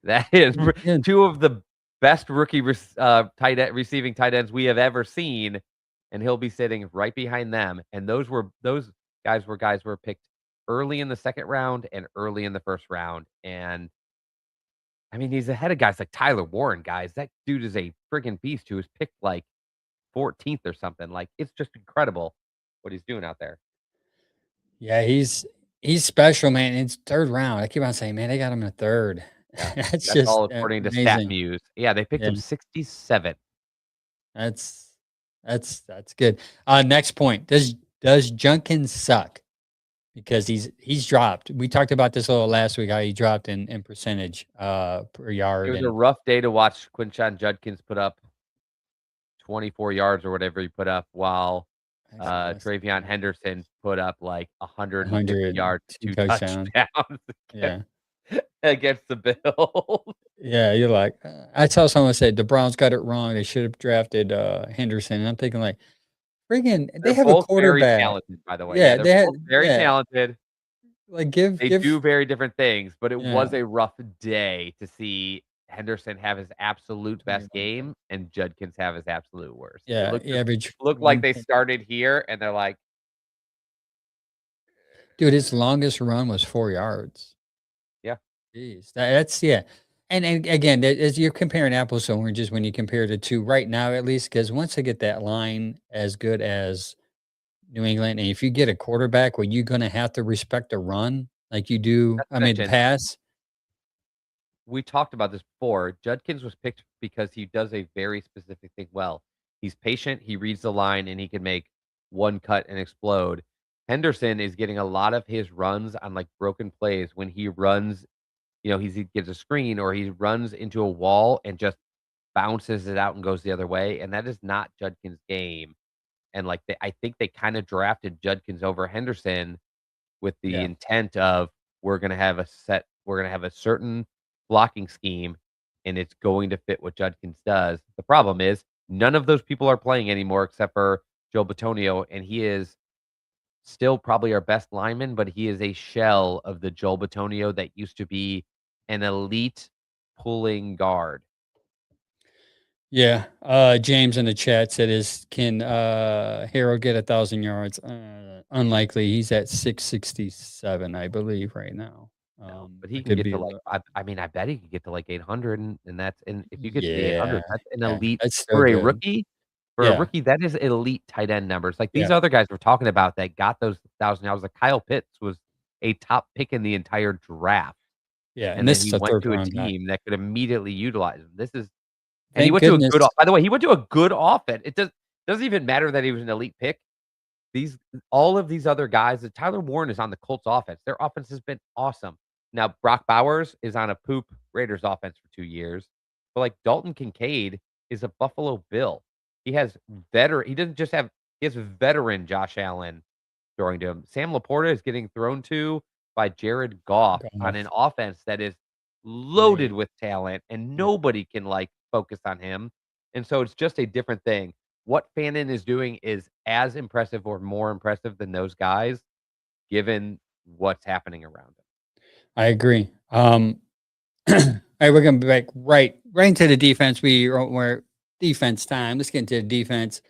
That is Pretty good. 2 of the best rookie tight end receiving tight ends we have ever seen, and he'll be sitting right behind them, and those guys were picked early in the 2nd round and early in the 1st round, and, I mean, he's ahead of guys like Tyler Warren, guys. That dude is a friggin' beast who was picked, like, 14th or something, like, it's just incredible what he's doing out there. Yeah, he's special, man. It's 3rd round. I keep on saying, man, they got him in the 3rd. Yeah. That's That's just all according to amazing. StatMuse. Yeah, they picked Yeah, him 67th. that's that's good. Next point. Does Junkins suck? Because he's dropped. We talked about this a little last week, how he dropped in percentage per It yard was a and rough day to watch Quinshon Judkins put up 24 yards or whatever he put up, while actually less than Travion that. Henderson put up like 150 100, yards, 2 2 touchdowns. touchdowns Yeah. against the Bills. Yeah, you're like, I saw someone say the Browns got it wrong. They should have drafted Henderson. And I'm thinking like, friggin' they They're have a both very quarterback. talented, by the way. Yeah, Yeah, they're they had both very yeah, talented. like give They do very different things, but it yeah, was a rough day to see Henderson have his absolute best 21 points. game and Judkins have his absolute worst. It Yeah, looked he averaged looked like 1 they point. started here and they're like, Dude, his longest run was 4 yards. yeah, Jeez, that's yeah. And again, as you're comparing apples to oranges when you compare the 2 right now, at least, because once they get that line as good as New England, and if you get a quarterback where you're gonna have to respect the run like you do, not I to mean, the mention pass. we talked about this before. Judkins was picked because he does a very specific thing well. He's patient, he reads the line, and he can make one cut and explode. Henderson is getting a lot of his runs on like broken plays when he runs, he gets a screen or he runs into a wall and just bounces it out and goes the other way. And that is not Judkins' game. And like I think they kind of drafted Judkins over Henderson with the Yeah. intent of we're gonna have a certain blocking scheme, and it's going to fit what Judkins does. The problem is none of those people are playing anymore except for Joe Batonio, and he is still probably our best lineman, but he is a shell of the Joel Batonio that used to be an elite pulling guard. Yeah, James in the chat said, "Is can Harrell get 1,000 yards?" Unlikely. He's at 667, I believe, right now. No, but he I can could get be to a like little. I mean, I bet he could get to like 800 and if you get to the Yeah, 800, that's an yeah, elite that's still for a good. rookie. For a Yeah, rookie, that is elite tight end numbers. Like these yeah, other guys we're talking about that got those 1,000 yards, like Kyle Pitts was a top pick in the entire draft, yeah. And and then this is he a went third to a round guy. team that could immediately utilize him. And he Thank went to a good goodness. by the way, he went to a good offense. Doesn't even matter that he was an elite pick. These all of these other guys, Tyler Warren is on the Colts offense. Their offense has been awesome. Now, Brock Bowers is on a poop Raiders offense for 2 years. But like Dalton Kincaid is a Buffalo Bill. He doesn't just have he has veteran Josh Allen throwing to him. Sam Laporta is getting thrown to by Jared Goff on an Goff. offense that is Right. loaded with talent, and Yeah. nobody can, like, focus on him, and so it's just a different thing. What Fannin is doing is as impressive or more impressive than those guys, given what's happening around him. I agree. All right, we're gonna be back right into the defense. We're defense time. Let's get into the defense.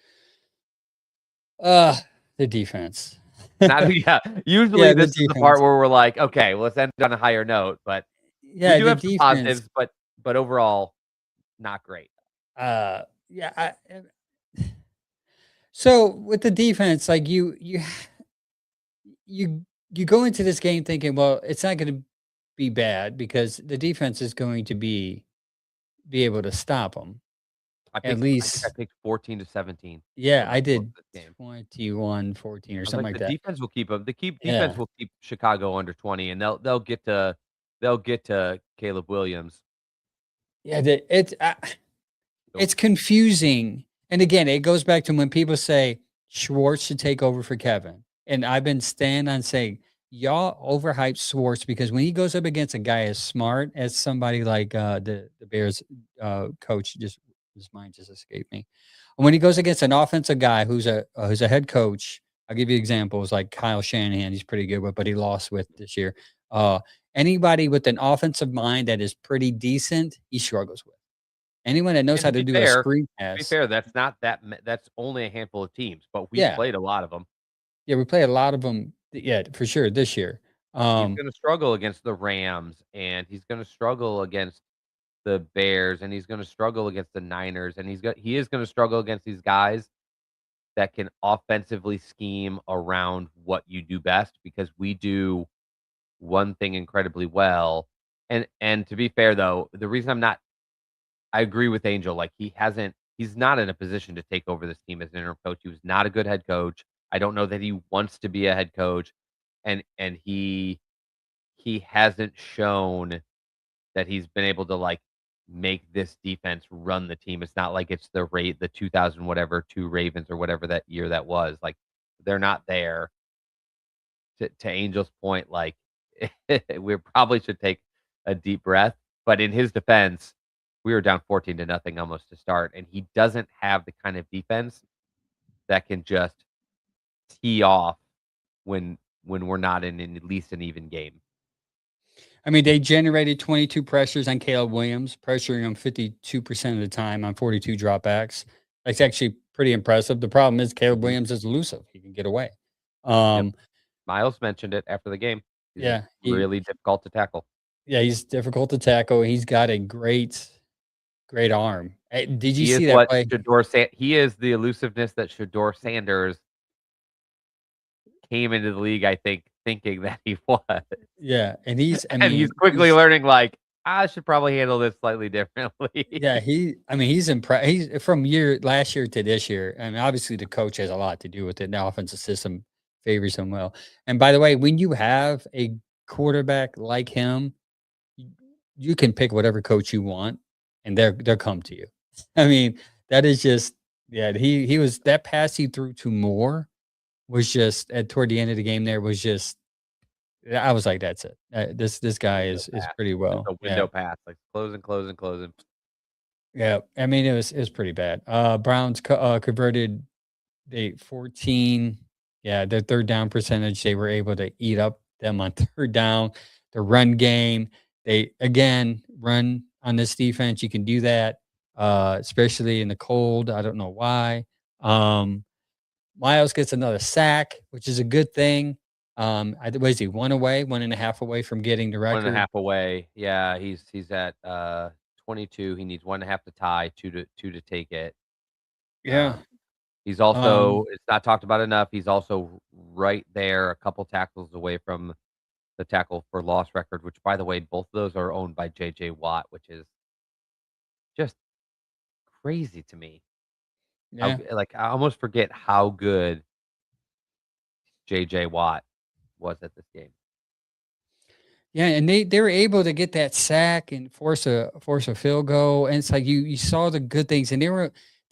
Uh the defense. Not yeah, usually Yeah, the this is the part defense. where we're like, "Okay, well, let's end on a higher note," but we Yeah, do the have some defense. positives, but overall, not great. Yeah. So with the defense, like you you go into this game thinking, well, it's not going to be bad because the defense is going to be able to stop them at I think I least. picked 14 to 17 Yeah, for I Buffalo did this game. 21-14 or I was something like, like the that. defense will keep them. Defense Yeah, will keep Chicago under 20, and they'll get to Caleb Williams. yeah. They'll It's confusing. And again, it goes back to when people say Schwartz should take over for Kevin. And I've been staying on saying, y'all overhype Schwartz because when he goes up against a guy as smart as somebody like the Bears coach, just his mind just escaped me. And when he goes against an offensive guy who's a head coach, I'll give you examples like Kyle Shanahan, he's pretty good with, but he lost with this year. Uh, Anybody with an offensive mind that is pretty decent, he struggles with. Anyone that knows and how to do a screen to be pass. fair, that's only a handful of teams, but we've Yeah. played a lot of them. Yeah, we play a lot of them. Yeah, for sure this year. He's Um, gonna struggle against the Rams, and he's gonna struggle against the Bears, and he's gonna struggle against the Niners, and he is gonna struggle against these guys that can offensively scheme around what you do best because we do one thing incredibly well. And to be fair though, the reason I agree with Angel, like he's not in a position to take over this team as an interim coach. He was not a good head coach. I don't know that he wants to be a head coach, and he hasn't shown that he's been able to, like, make this defense run the team. It's not like it's the 2000 whatever 2 Ravens or whatever that year that was. Like, they're not there. To Angel's point, like, we probably should take a deep breath, but in his defense, we were down 14 to nothing almost to start, and he doesn't have the kind of defense that can just tee off when we're not in at least an even game. I mean, they generated 22 pressures on Caleb Williams, pressuring him 52% of the time on 42 dropbacks. That's actually pretty impressive. The problem is Caleb Mhm. Williams is elusive. He can get away. Yep. Um, Miles mentioned it after the game. He's yeah, really difficult to tackle. he's difficult to tackle. He's got a great arm. Did you He is see that what play? He is the elusiveness that Shador Sanders came into the league, I think, thinking that he was. Yeah, and he's I And he's mean, quickly he's learning, like, "I should probably handle this slightly differently." yeah, I mean, he's impressed. He's from last year to this year. I mean, obviously the coach has a lot to do with it. The offensive system favors him well. And by the way, when you have a quarterback like him, y- you can pick whatever coach you want, and they'll come to you. I mean, that is just yeah. He was that pass he threw to Moore was just at toward the end of the game. There was just I was like, that's it. This guy Window is pass. pretty Just well. a Yeah. window pass, like, closing, closing, closing. Yeah, I mean, it was pretty bad. Browns converted they 14. Yeah, their third down percentage, they were able to eat up them on third down. The run game, they again run on this defense. You can do that, especially in the cold. I don't know why. Um, Miles gets another sack, which is a good thing. What is he 1 away, 1.5 away from getting the One and a record? half away. Yeah, he's at, 22. He needs 1.5 to tie, 2 to take it. Yeah. Um, he's also Um, it's not talked about enough, he's also right there, a couple tackles away from the tackle for loss record, which, by the way, both of those are owned by JJ Watt, which is just crazy to me. yeah. I almost forget how good JJ Watt was at this game. Yeah, and they were able to get that sack and force a field goal, and it's like you saw the good things, and the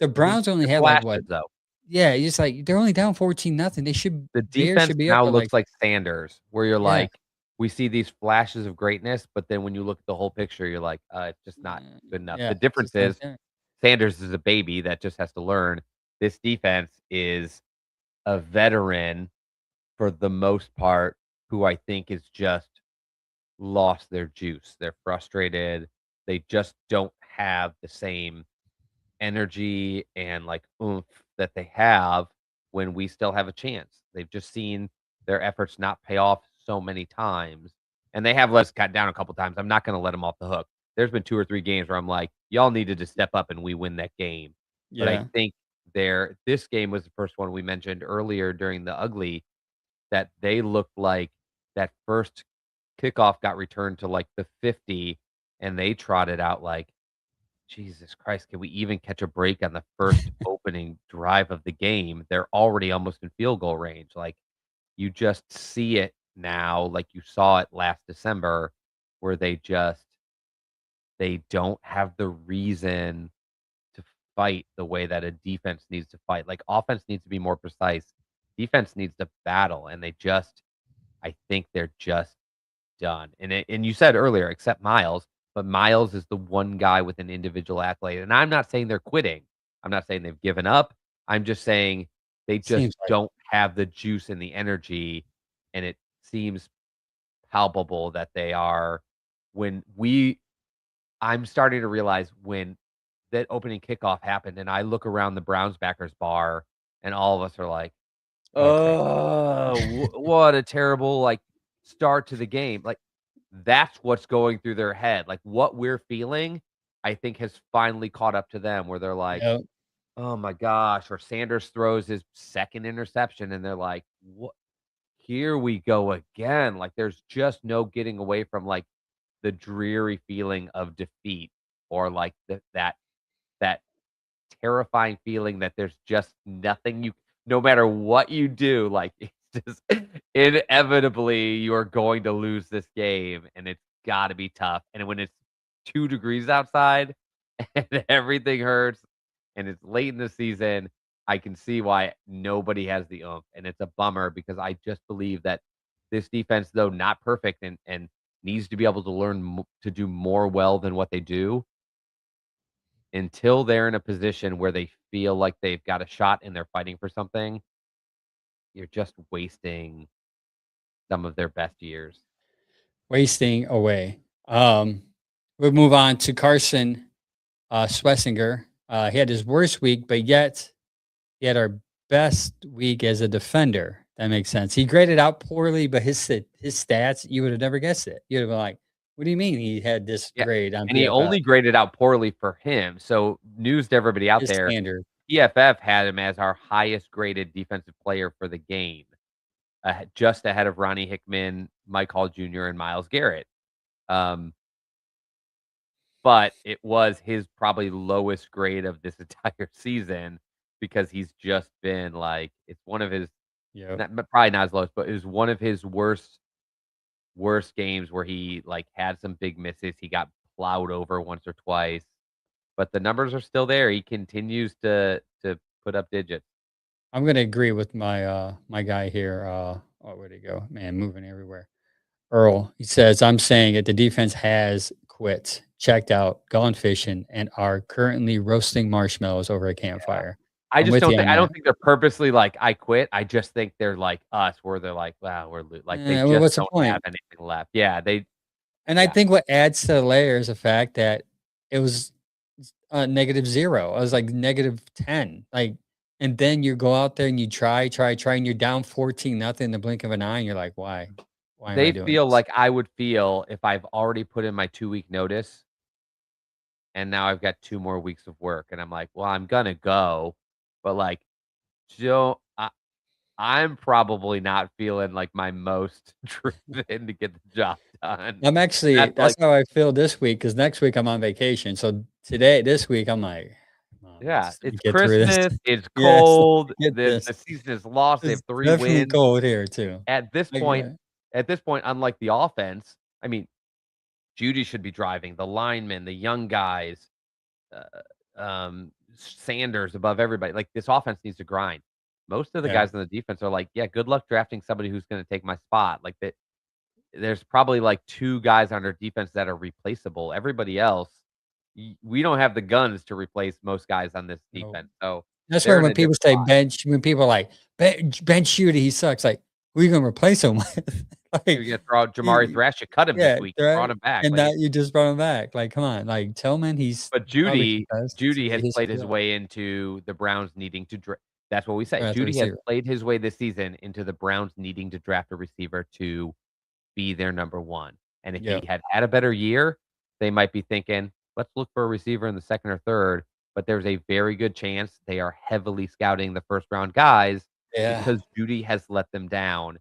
Mhm. Browns only The had like what? flashes, though. Yeah, it's like they're only down 14 nothing. They should The Bears defense should be up now by like looks like Sanders, where you're yeah. like, we see these flashes of greatness, but then when you look at the whole picture, you're like, it's just not good enough. Yeah, The it's difference just not is there. Sanders is a baby that just has to learn. This defense is a veteran for the most part, who I think is just lost their juice. They're frustrated. They just don't have the same energy and like oomph that they have when we still have a chance. They've just seen their efforts not pay off so many times, and they have let us cut down a couple times. I'm not going to let them off the hook. There's been 2 or 3 games where I'm like, y'all needed to step up and we win that game. But I Yeah. think this game was the first one we mentioned earlier during the ugly that they looked like that first kickoff got returned to like the 50 and they trotted out like Jesus Christ, can we even catch a break on the first opening drive of the game? They're already almost in field goal range. Like, you just see it now, like you saw it last December, where they don't have the reason to fight the way that a defense needs to fight. Like, offense needs to be more precise. Defense needs to battle, and I think they're just done. And you said earlier, except Miles, but Miles is the one guy with an individual accolade. And I'm not saying they're quitting. I'm not saying they've given up. I'm just saying they just Seems like don't have the juice and the energy. And it seems palpable that they are when we I'm starting to realize when that opening kickoff happened and I look around the Browns backers bar and all of us are like, okay. "Oh, what a terrible, like, start to the game." Like, that's what's going through their head. Like, what we're feeling, I think, has finally caught up to them where they're like, Yep. "Oh my gosh," or Sanders throws his 2nd interception, and they're like, "What? Here we go again." Like, there's just no getting away from, like, the dreary feeling of defeat or, like, that terrifying feeling that there's just nothing you no matter what you do, like, it's just inevitably, you're going to lose this game, and it's gotta be tough, and when it's 2 degrees outside and everything hurts, and it's late in the season, I can see why nobody has the oomph, and it's a bummer because I just believe that this defense, though not perfect and needs to be able to learn to do more well than what they do, until they're in a position where they feel like they've got a shot and they're fighting for something, you're just wasting some of their best years. Wasting away. We'll move on to Carson Schlesinger. He had his worst week, but yet he had our best week as a defender. That makes sense. He graded out poorly, but his stats, you would have never guessed it. You'd have been like, "What do you mean he had this Yeah, grade on and he PFF?" only graded out poorly for him, so news to everybody out His there, standard. PFF had him as our highest graded defensive player for the game, just ahead of Ronnie Hickman, Mike Hall Jr., and Myles Garrett. Um, but it was his probably lowest grade of this entire season because he's just been like it's one of his Yep. not probably not his lowest, but it was one of his worst games where he, like, had some big misses. He got plowed over once or twice, but the numbers are still there. He continues to put up digits. I'm gonna agree with my guy here. Oh, where'd he go? Man, moving everywhere. Earl. He says, I'm saying that the defense has quit, checked out, gone fishing, and are currently roasting marshmallows over a campfire. I'm with you on I don't that. think they're purposely like, "I quit." I just think they're like us, where they're like, "Wow, like, they Well, just what's the don't have point? anything left. Yeah, they And I yeah. think what adds to the layer is the fact that it was -0. I was like -10. Like, and then you go out there and you try, and you're down 14 nothing in the blink of an eye. And you're like, why? Why am I They doing feel this? like I would feel if I've already put in my 2-week notice, and now I've got 2 more weeks of work, and I'm like, "Well, I'm gonna go," but, like, don't I'm probably not feeling like my most driven to get the job done. I'm actually That's that's like how I feel this week because next week I'm on vacation. So this week I'm like, "Come on, yeah, let me it's get through this." Christmas, it's Yes, let cold, me get this. the season is lost, they have It's 3 definitely wins. cold here too. At this Like, point unlike the offense, I mean, Judy should be driving, the linemen, the young guys, Sanders above everybody. Like, this offense needs to grind. Most of the Yeah. guys on the defense are like, "Yeah, good luck drafting somebody who's gonna take my spot." Like, that there's probably, like, 2 guys on our defense that are replaceable. Everybody else, we don't have the guns to replace most guys on this No. defense, so That's why they're in when a people different say spot. bench, when people are like, bench shooter, he sucks." Like, who you gonna replace him with? You're Like, gonna throw out Jamari you Thrash, you cut him this yeah, week, you brought right. him back, And like, now it's you just brought him back. Like, come on. Like, Tillman, he's but probably Judy concussed. Judy has His played his skill. way into the Browns needing to that's what we say. Right, the Judy has receiver. played his way this season into the Browns needing to draft a receiver to be their number 1, and if he Yep. had a better year, they might be thinking, "Let's look for a receiver in the 2nd or 3rd," but there's a very good chance they are heavily scouting the 1st round guys Yeah. because Judy has let them down.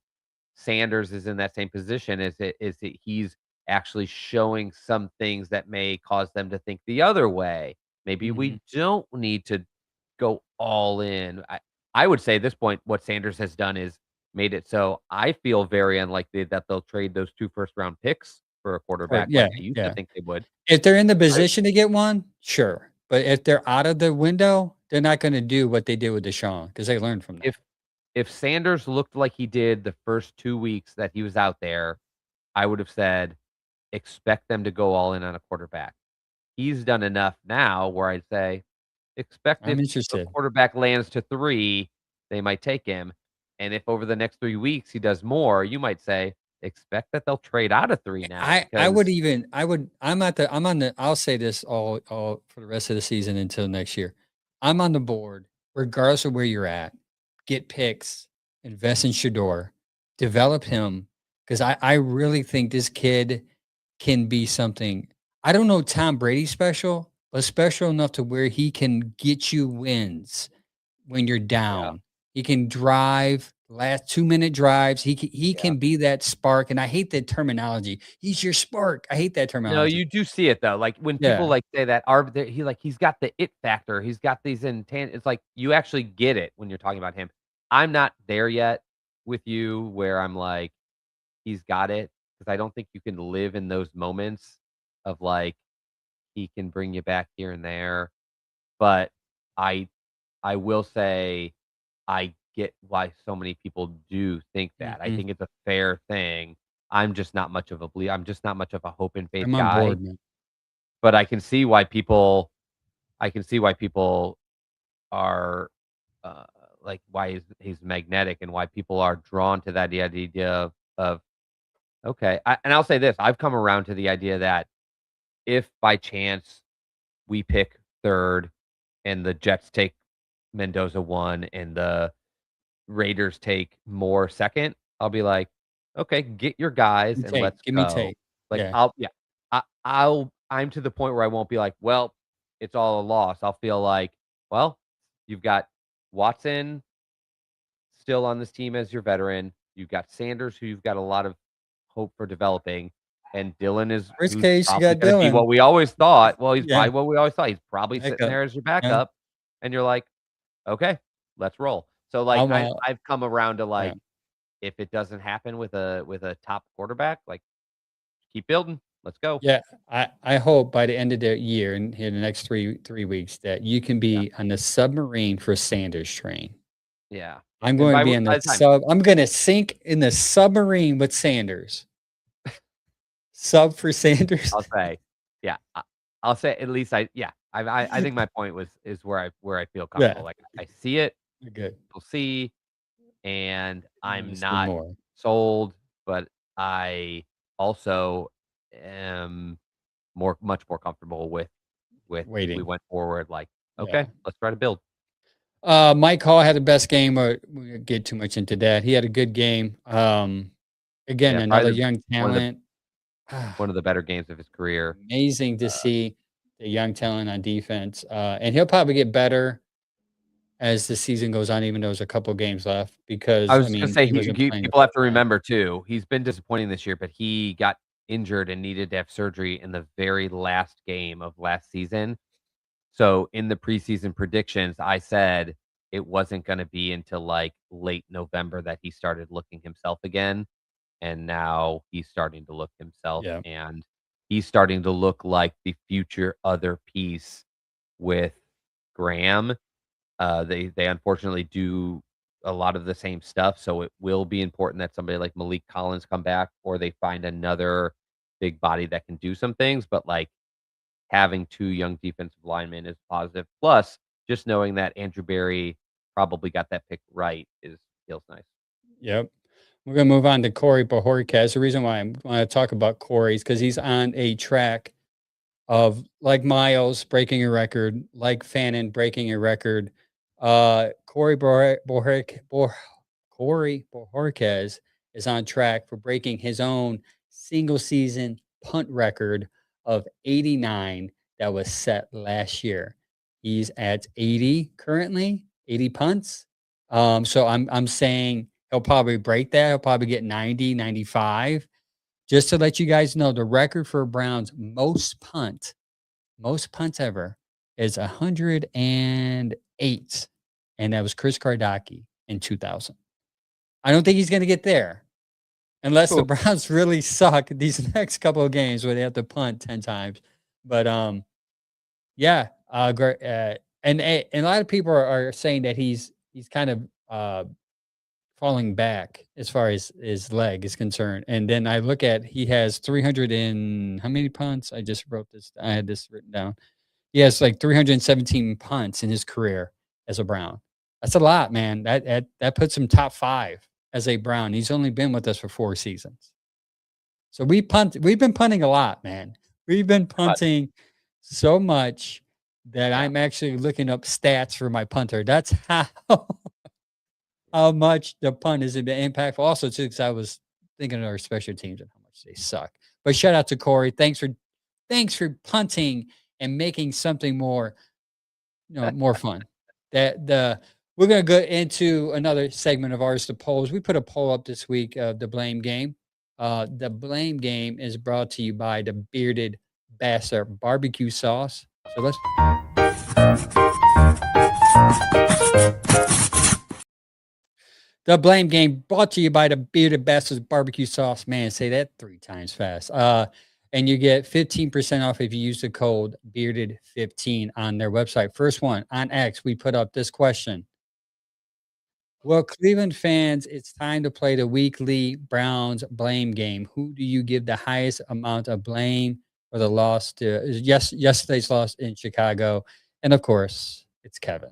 Sanders is in that same position is that he's actually showing some things that may cause them to think the other way. Maybe Mhm. we don't need to go all in. I would say at this point, what Sanders has done is made it so I feel very unlikely that they'll trade those 2 first round picks for a Or quarterback yeah, like I used to yeah. think they would. If they're in the I position to get one, sure. But if they're out of the window, they're not gonna do what they did with Deshaun because they learned from that. if if Sanders looked like he did the first 2 weeks that he was out there, I would have said, expect them to go all in on a quarterback. He's done enough now where I'd say, expect I'm if a interested. quarterback lands to 3, they might take him, and if over the next 3 weeks he does more, you might say, expect that they'll trade out of 3 now I would because even I'm on the I'll say this all for the rest of the season until next year. I'm on the board regardless of where you're at. Get picks, invest in Shador, develop him because I really think this kid can be something. I don't know Tom Brady special, but special enough to where he can get you wins when you're yeah, down. He can drive last 2-minute drives. He yeah. can be that spark, and I hate that terminology. He's your spark. I hate that No, terminology. you do see it though, like, when people, Yeah, like, say that are they he's got the it factor, he's got these it's like, you actually get it when you're talking about him. I'm not there yet with you where I'm like, he's got it because I don't think you can live in those moments of, like, he can bring you back here and there, but I I will say I get why so many people do think that. I mhm. think it's a fair thing. I'm just not much of a hope and faith I'm on guy, board, man. but I can see why people are, uh, like, why he's magnetic and why people are drawn to that the idea of okay, and I'll say this, I've come around to the idea that if by chance we pick 3rd and the Jets take Mendoza 1 and the Raiders take Moore 2nd, I'll be like, "Okay, get your guys and let's Give me go." tape. Like, Yeah, I'm to the point where I won't be like, "Well, it's all a loss." I'll feel like, "Well, you've got Watson still on this team as your veteran. You've got Sanders, who you've got a lot of hope for developing, and Dylan is worst who's case, you probably got gonna be Dylan. what we always thought. Well, he's Yeah, probably what we always thought. He's probably sitting backup. there as your Yeah, backup, and you're like, "Okay, let's roll." So, like, I'm I've come around to, yeah. like, if it doesn't happen with a top quarterback, like, keep building. Let's go. Yeah, I hope by the end of the year and in the next 3 weeks that you can Yeah, be on the submarine for Sanders train. yeah. I'm And going to be in by the the time sub I'm gonna sink in the submarine with Sanders. Sub for Sanders. I'll say, yeah, I'll say at least I think my point is where I feel comfortable. Yeah, Like, I see it, you're good. we'll see, and I wanna I'm see not more. sold, but I also am much more comfortable with if we Waiting. went forward, like, Yeah. "Okay, let's try to build." Mike Hall had the best game, we won't get too much into that. He had a good game. Again, Yeah, another probably young one of the talent. one of the better games of his career. Amazing to Uh, see the young talent on defense. And he'll probably get better as the season goes on, even though there's a couple games left I because, I was just gonna mean, say he wasn't playing the people have first to half. remember too, he's been disappointing this year, but he got injured and needed to have surgery in the very last game of last season. So, in the preseason predictions, I said it wasn't gonna be until, like, late November that he started looking himself again, and now he's starting to look himself, Yeah. and he's starting to look like the future other piece with Graham. They unfortunately do a lot of the same stuff, so it will be important that somebody like Malik Collins come back or they find another big body that can do some things, but, like, having 2 young defensive linemen is positive. Plus, just knowing that Andrew Berry probably got that pick right is feels nice. Yep. We're gonna move on to Corey Bojorquez. The reason why I want to talk about Corey is because he's on a track of like Miles breaking a record, like Fannin breaking a record. Corey Bojorquez is on track for breaking his own single season punt record of 89 that was set last year. He's at 80 currently, 80 punts. So I'm saying he'll probably break that. He'll probably get 90, 95. Just to let you guys know, the record for Browns most punts ever is 108, and that was Chris Kardaki in 2000. I don't think he's gonna get there unless the Cool. Browns really suck these next couple of games where they have to punt 10 times. But, yeah, and a lot of people are saying that he's kind of, falling back as far as his leg is concerned. And then I look at he has 300 and how many punts? I just wrote this. I had this written down. He has like 317 punts in his career as a Brown. That's a lot, man. That puts him top 5 as a Brown. He's only been with us for 4 seasons. So we've been punting a lot, man. We've been But punting so much that yeah, I'm actually looking up stats for my punter. That's how much the punt has been impactful. Also, too, because I was thinking of our special teams and how much they suck. But shout out to Corey. Thanks for punting and making something more, more fun. That the We're gonna go into another segment of ours, the polls. We put a poll up this week of the blame game. The blame game is brought to you by the bearded bastard barbecue sauce. So let's The blame game brought to you by the Bearded Bastards barbecue sauce. Man, say that 3 times fast. And you get 15% off if you use the code bearded15 on their website. First one on X, we put up this question. Well, Cleveland fans, it's time to play the weekly Browns blame game. Who do you give the highest amount of blame for the loss to yesterday's loss in Chicago? And of course, it's Kevin.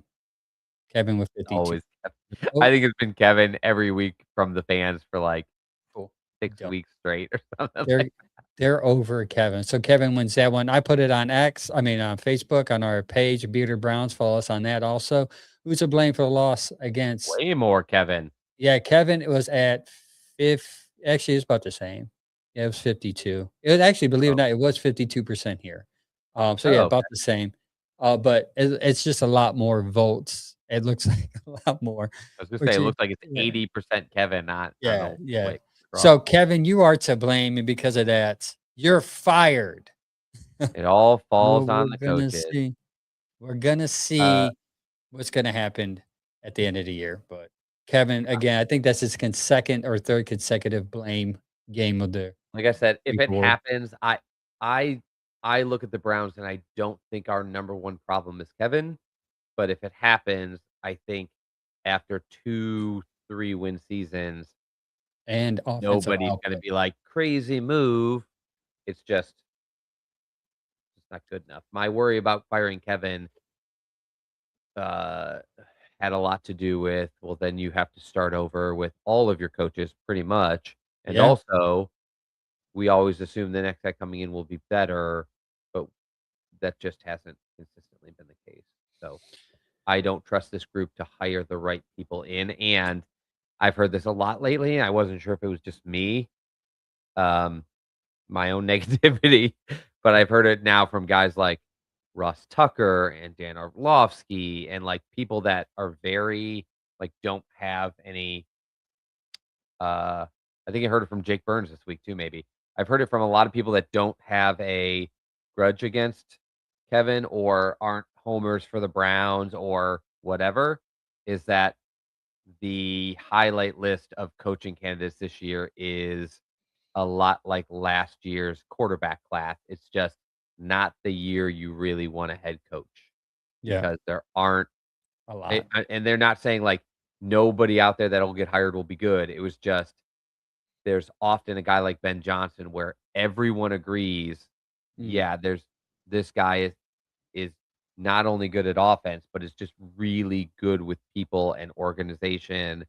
Kevin with 52. always I Oh, think it's been Kevin every week from the fans for, like, cool. 6 Done. weeks straight or something They're like they're over Kevin. So Kevin wins that one. I put it on on Facebook on our page, Bearded Browns. Follow us on that also. Who's to blame for the loss against? way more Kevin. Yeah, Kevin was at fifth. Actually, it's about the same. Yeah, it was 52. It was actually, believe it or Oh, not, it was 52% here. So yeah, oh, about okay. the same. But it's just a lot more votes. It looks like a lot more, I was gonna say, which it is looks like it's yeah. 80% Kevin. Not I don't Yeah, know yeah. what So, wrong. Kevin, you are to blame, and because of that, you're fired. It all Well, falls on the coaches. we're gonna Uh, see what's gonna happen at the end of the year, but Kevin, again, I think that's his second or third consecutive blame game of the like I said, if week it award. happens, I I look at the Browns and I don't think our number 1 problem is Kevin, but if it happens, I think after 2, 3 win seasons, And offensive nobody's gonna output. be like, "Crazy move." It's just not good enough. My worry about firing Kevin, uh, had a lot to do with, well, then you have to start over with all of your coaches pretty much, and Yeah. also, we always assume the next guy coming in will be better, but that just hasn't consistently been the case. So, I don't trust this group to hire the right people in, and I've heard this a lot lately, and I wasn't sure if it was just me, um, my own negativity, but I've heard it now from guys like Russ Tucker and Dan Orlovsky and, like, people that are very like, don't have any, I think I heard it from Jake Burns this week too, maybe. I've heard it from a lot of people that don't have a grudge against Kevin or aren't homers for the Browns or whatever, is that the highlight list of coaching candidates this year is a lot like last year's quarterback class. It's just not the year you really want a head coach Yeah, because there aren't a lot. and they're not saying like nobody out there that'll get hired will be good. It was just there's often a guy like Ben Johnson where everyone agrees, Mm. yeah, there's this guy is not only good at offense, but is just really good with people and organization.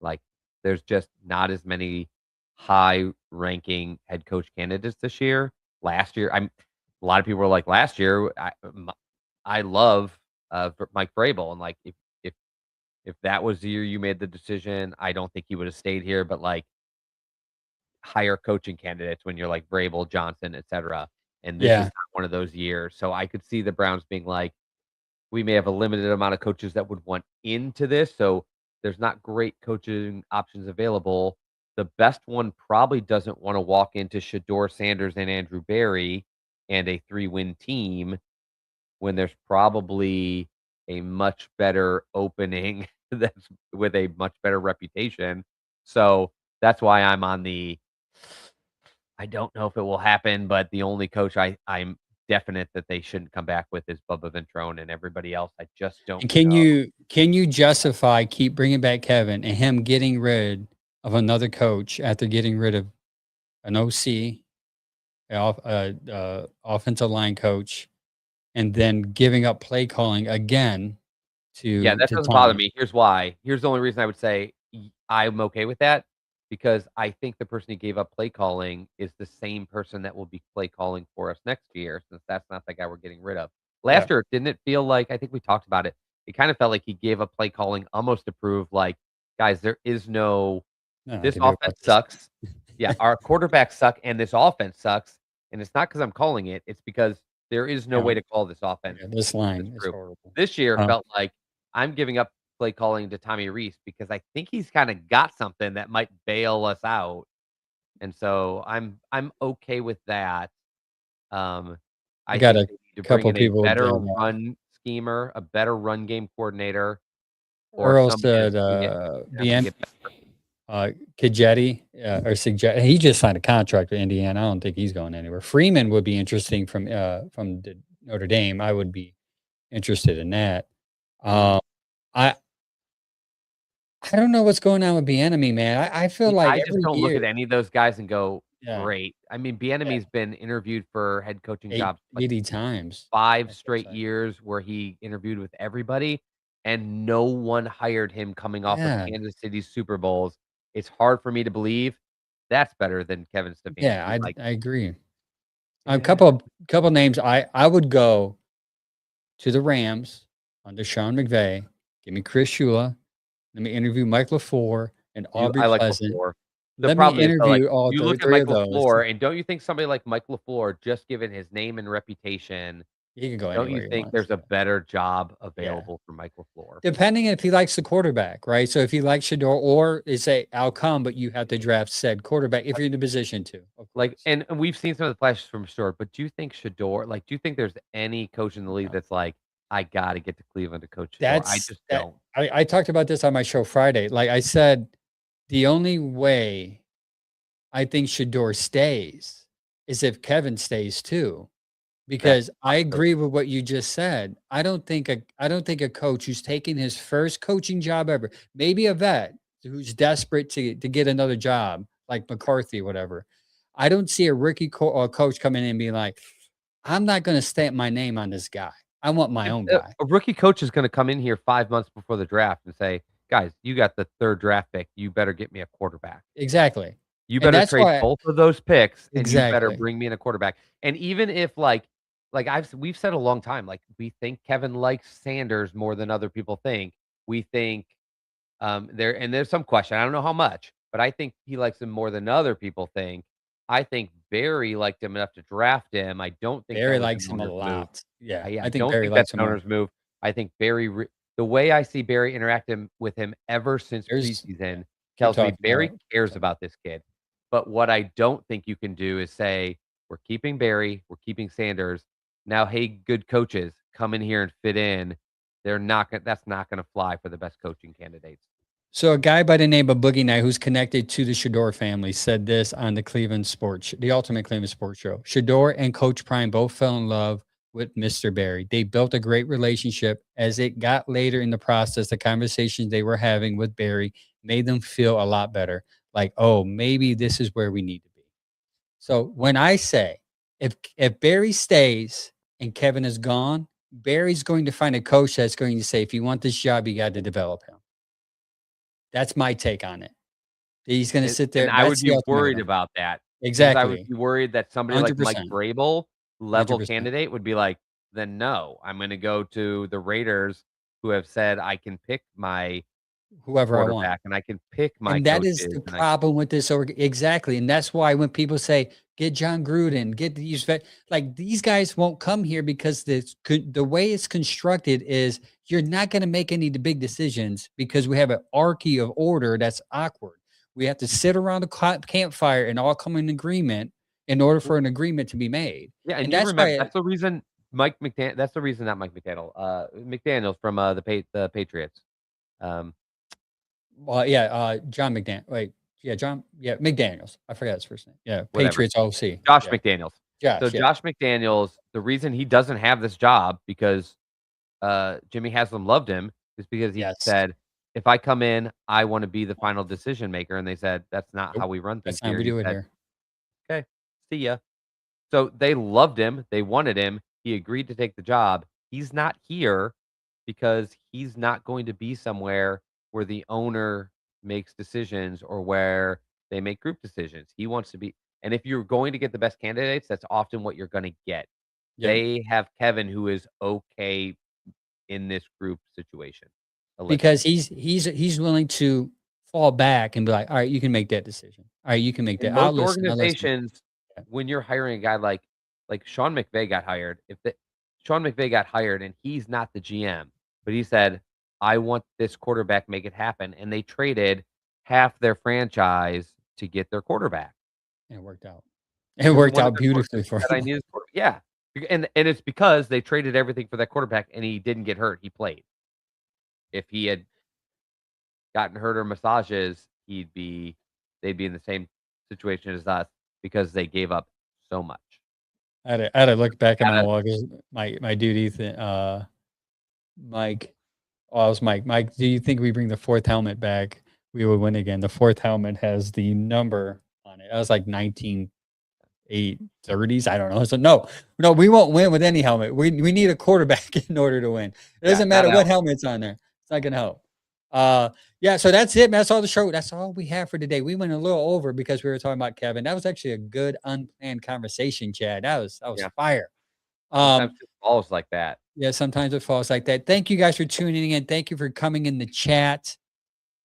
Like, there's just not as many high-ranking head coach candidates this year. Last year, a lot of people were like, last year, I love Mike Vrabel, and like if if that was the year you made the decision, I don't think he would have stayed here. But like higher coaching candidates when you're like Vrabel, Johnson, etc. And this is Yeah, not one of those years. So I could see the Browns being like, we may have a limited amount of coaches that would want into this. So there's not great coaching options available. The best one probably doesn't want to walk into Shador Sanders and Andrew Berry and a 3-win team when there's probably a much better opening that's with a much better reputation. So that's why I'm on the I don't know if it will happen, but the only coach I'm definite that they shouldn't come back with is Bubba Ventrone, and everybody else, I just don't and know. can you justify keep bringing back Kevin and him getting rid of another coach after getting rid of an OC, offensive line coach, and then giving up play calling again Yeah, that to doesn't bother Tommy? me. Here's why. Here's the only reason I would say I'm okay with that because I think the person who gave up play calling is the same person that will be play calling for us next year, since that's not the guy we're getting rid of. Yeah. Last year, didn't it feel like I think we talked about it. It kind of felt like he gave up play calling almost to prove like, guys, there is no No, I this can do it offense about this. sucks. Yeah, our quarterbacks suck and this offense sucks. And it's not because I'm calling it, it's because there is no way No, to call this offense yeah, this to keep us line is true. horrible. This year Uh, felt like I'm giving up play calling to Tommy Reese because I think he's kinda got something that might bail us out, and so I'm okay with that. Um, I I got think a they need to bring couple in a people better down. run schemer, a better run game coordinator, or Earl somebody said, that's gonna get them to Bien get better. Kajetti, or suggest he just signed a contract with Indiana. I don't think he's going anywhere. Freeman would be interesting from the Notre Dame. I would be interested in that. Mhm. Um, I I don't know what's going on with Bieniemy, man. I feel Yeah, like I just every don't look year, at any of those guys and go, yeah, "Great." I mean, yeah, Bieniemy's been interviewed for head coaching jobs, like 80 times. 5 That's what I'm straight saying. years where he interviewed with everybody, and no one hired him coming off of Yeah, Kansas City's Super Bowls. It's hard for me to believe that's better than Kevin yeah, Stefanski, like, I agree. A yeah, couple names I would go to the Rams under Sean McVay. Give me Chris Shula. Let me interview Mike LaFleur and you Aubrey I like Pleasant. LaFleur. The Let me problem is, though, like, interview all you look at 3 Mike of those. LaFleur, and don't you think somebody like Mike LaFleur, just given his name and reputation, He can go don't you anywhere he think wants. there's a better job Yeah. available for Mike LaFleur? Depending if he likes the quarterback, right? So if he likes Shador or they say, "I'll come," but you have to draft said quarterback if you're in the position to, of Like, course. and we've seen some of the flashes from Short, but do you think Shador like, do you think there's any coach in the league No. that's like, "I gotta get to Cleveland to coach Shador"? I That's just that don't. I talked about this on my show Friday. Like I said, the only way I think Shador stays is if Kevin stays too. That's Because a I possibility. agree with what you just said. I don't think a coach who's taking his first coaching job ever, maybe a vet who's desperate to get another job, like McCarthy, whatever. I don't see a rookie coach coming in and being like, "I'm not gonna stamp my name on this guy. I want my If own a guy." a rookie coach is gonna come in here 5 months before the draft and say, "Guys, you got the 3rd draft pick, you better get me a quarterback. Exactly. You And better that's trade why both of those picks, and you better exactly. bring me in a quarterback." And even if, we've said a long time, like, we think Kevin likes Sanders more than other people think. We think there's some question, I don't know how much, but I think he likes him more than other people think. I think Barry liked him enough to draft him. I don't think that Barry was an likes him a owner's move. lot. Yeah, Yeah, I I think don't Barry think that's likes him an more. owner's move. I think the way I see Barry interacting with him ever since Yeah. preseason Keep tells me talking Barry about cares about this kid. But what I don't think you can do is say, "We're keeping Barry, we're keeping Sanders. Now, hey, good coaches, come in here and fit in." That's not gonna fly for the best coaching candidates. So a guy by the name of Boogie Knight, who's connected to the Shador family, said this on the Ultimate Cleveland Sports Show. Shador and Coach Prime both fell in love with Mr. Barry. They built a great relationship. As it got later in the process, the conversations they were having with Barry made them feel a lot better. Like, oh, maybe this is where we need to be. So when I say if Barry stays and Kevin is gone, Barry's going to find a coach that's going to say, if you want this job, you got to develop him. That's my take on it. He's gonna sit And there. I would That's the be worried ultimatum. about that because I would Exactly. be worried that somebody like Mike 100%. Vrabel, level 100%. candidate, would be like, "Then no, I'm gonna go to the Raiders who have said I can pick my Whoever I want. quarterback and I can pick my And that is coaches the and I." problem with this exactly, and that's why when people say, "Get John Gruden, get these like, these guys won't come here because the way it's constructed is you're not gonna make any the big decisions because we have an archy of order that's awkward. We have to sit around the campfire and all come in agreement in order for an agreement to be made, Yeah, and and you that's remember why that's the reason that's the reason not Mike McDaniel, McDaniels from, the Patriots. Um, Well, yeah, John wait, yeah, McDaniels. I forgot his first name. Yeah, Whatever. Patriots OC. Josh Yeah, McDaniels. So Josh, yeah. Josh McDaniels, the reason he doesn't have this job because, Jimmy Haslam loved him is because he Yes. said, "If I come in, I wanna be the final decision maker," and they said, "That's not how Nope. we run things That's not how here," we and he do it said, here. "Okay, see ya." So they loved him, they wanted him, he agreed to take the job. He's not here because he's not going to be somewhere where the owner makes decisions or where they make group decisions. He wants to be, and if you're going to get the best candidates, that's often what you're gonna get. Yep. They have Kevin who is okay in this group situation, Because allegedly. he's willing to fall back and be like, "All right, you can make that decision. All right, you can make In that. I'll most listen. I'll listen." organizations, Yeah. when you're hiring a guy like Sean McVay got hired, if the Sean McVay got hired and he's not the GM, but he said, "I want this quarterback, make it happen," and they traded half their franchise to get their quarterback. And it worked out. It Because worked one of out their quarterbacks beautifully for said, "I him. need this quarter." Yeah, and it's because they traded everything for that quarterback and he didn't get hurt, he played. If he had gotten hurt or massages, they'd be in the same situation as us because they gave up so much. I had to look back at my Gotta wall 'cause my dude, Ethan, Mike. Oh, it was Mike. Mike, do you think we bring the 4th helmet back, we would win again? The 4th helmet has the number on it. That was like 830s. I don't know. So no, we won't win with any helmet. We need a quarterback in order to win. It yeah, doesn't not matter what out. helmet's on there. It's not gonna help. Yeah, so that's it, man. That's all the show. That's all we have for today. We went a little over because we were talking about Kevin. That was actually a good unplanned conversation, Chad. That was Yeah, fire. sometimes Um, it falls like that. yeah, sometimes it falls like that. Thank you guys for tuning in. Thank you for coming in the chat.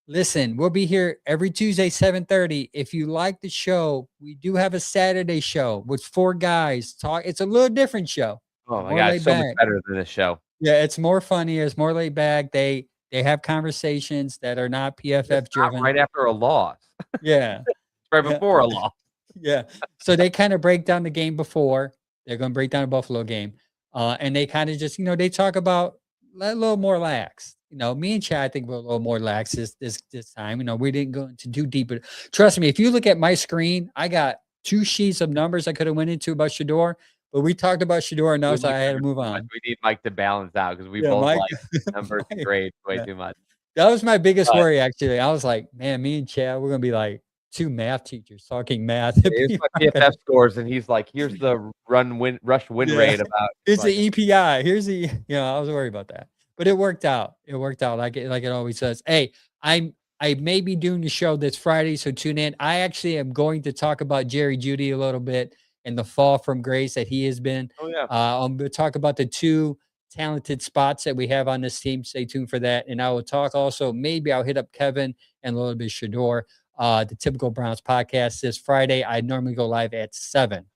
Listen, we'll be here every Tuesday, 7:30. If you like the show, we do have a Saturday show with 4 guys talk. It's a little different show. Oh my More god, it's laid so much back. better than this show. Yeah, it's more funny. It's more laid back. They have conversations that are not It's PFF not driven. right after a loss. Yeah. It's right Yeah. before a loss. Yeah. So they kind of break down the game before. They're going to break down a Buffalo game. And they kind of just, they talk about a little more lax. Me and Chad, I think we're a little more lax this time. We didn't go into too deep, but trust me, if you look at my screen, I got 2 sheets of numbers I could have went into about Shador, but we talked about Shador We enough, so like I had to numbers move too much. on. We need Mike to balance out because we Yeah, both Mike. like numbers and Mike. grades way Yeah. too much. That was my biggest But worry, actually. I was like, man, me and Chad, we're gonna be like 2 math teachers talking math. here's People my aren't gonna PFF scores, and he's like, "Here's the rush win Yeah. rate about Here's the fucking." EPI. Here's the I was worried about that. But it worked out. It worked out like it always does. Hey, I may be doing the show this Friday, so tune in. I actually am going to talk about Jerry Judy a little bit and the fall from grace that he has been. Oh, yeah. I'm gonna talk about the 2 talented spots that we have on this team. Stay tuned for that. And I will talk also, maybe I'll hit up Kevin and a little bit of Shador. The Typical Browns podcast this Friday. I normally go live at 7.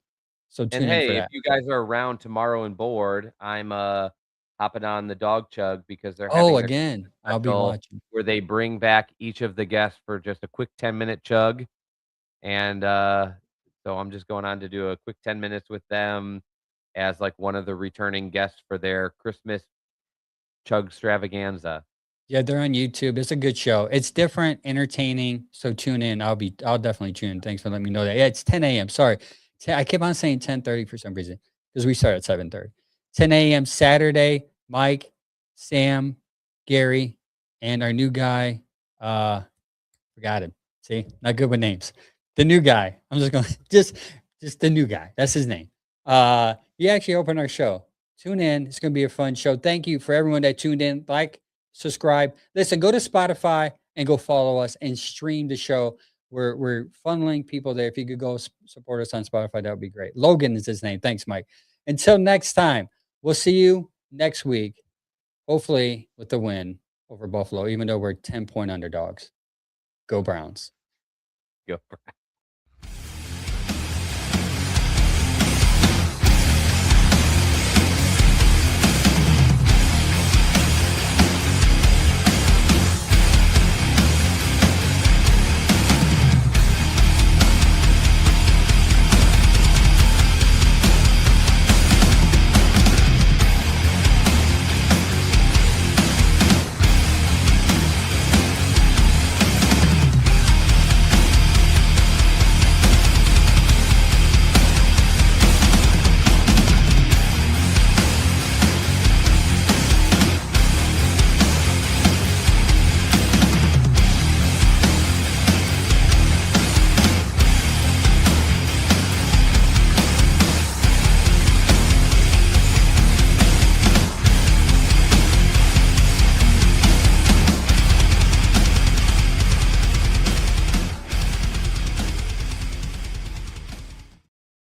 So And tune in for hey, if that. you guys are around tomorrow and bored, I'm, hopping on the dog chug because they're Oh, having their again, I'll be special watching. where they bring back each of the guests for just a quick 10-minute chug, and, so I'm just going on to do a quick 10 minutes with them as, like, one of the returning guests for their Christmas chug extravaganza. Yeah, they're on YouTube. It's a good show. It's different, entertaining. So tune in. I'll definitely tune in. Thanks for letting me know that. Yeah, it's 10 a.m. Sorry. I keep on saying 10:30 for some reason because we start at 7:30. 10 a.m. Saturday. Mike, Sam, Gary, and our new guy. Forgot him. See, not good with names. The new guy. I'm just going just the new guy. That's his name. He actually opened our show. Tune in. It's going to be a fun show. Thank you for everyone that tuned in. Like, subscribe. Listen, go to Spotify and go follow us and stream the show. We're funneling people there. If you could go support us on Spotify, that would be great. Logan is his name. Thanks, Mike. Until next time, we'll see you next week. Hopefully with the win over Buffalo, even though we're 10-point underdogs. Go Browns. Go.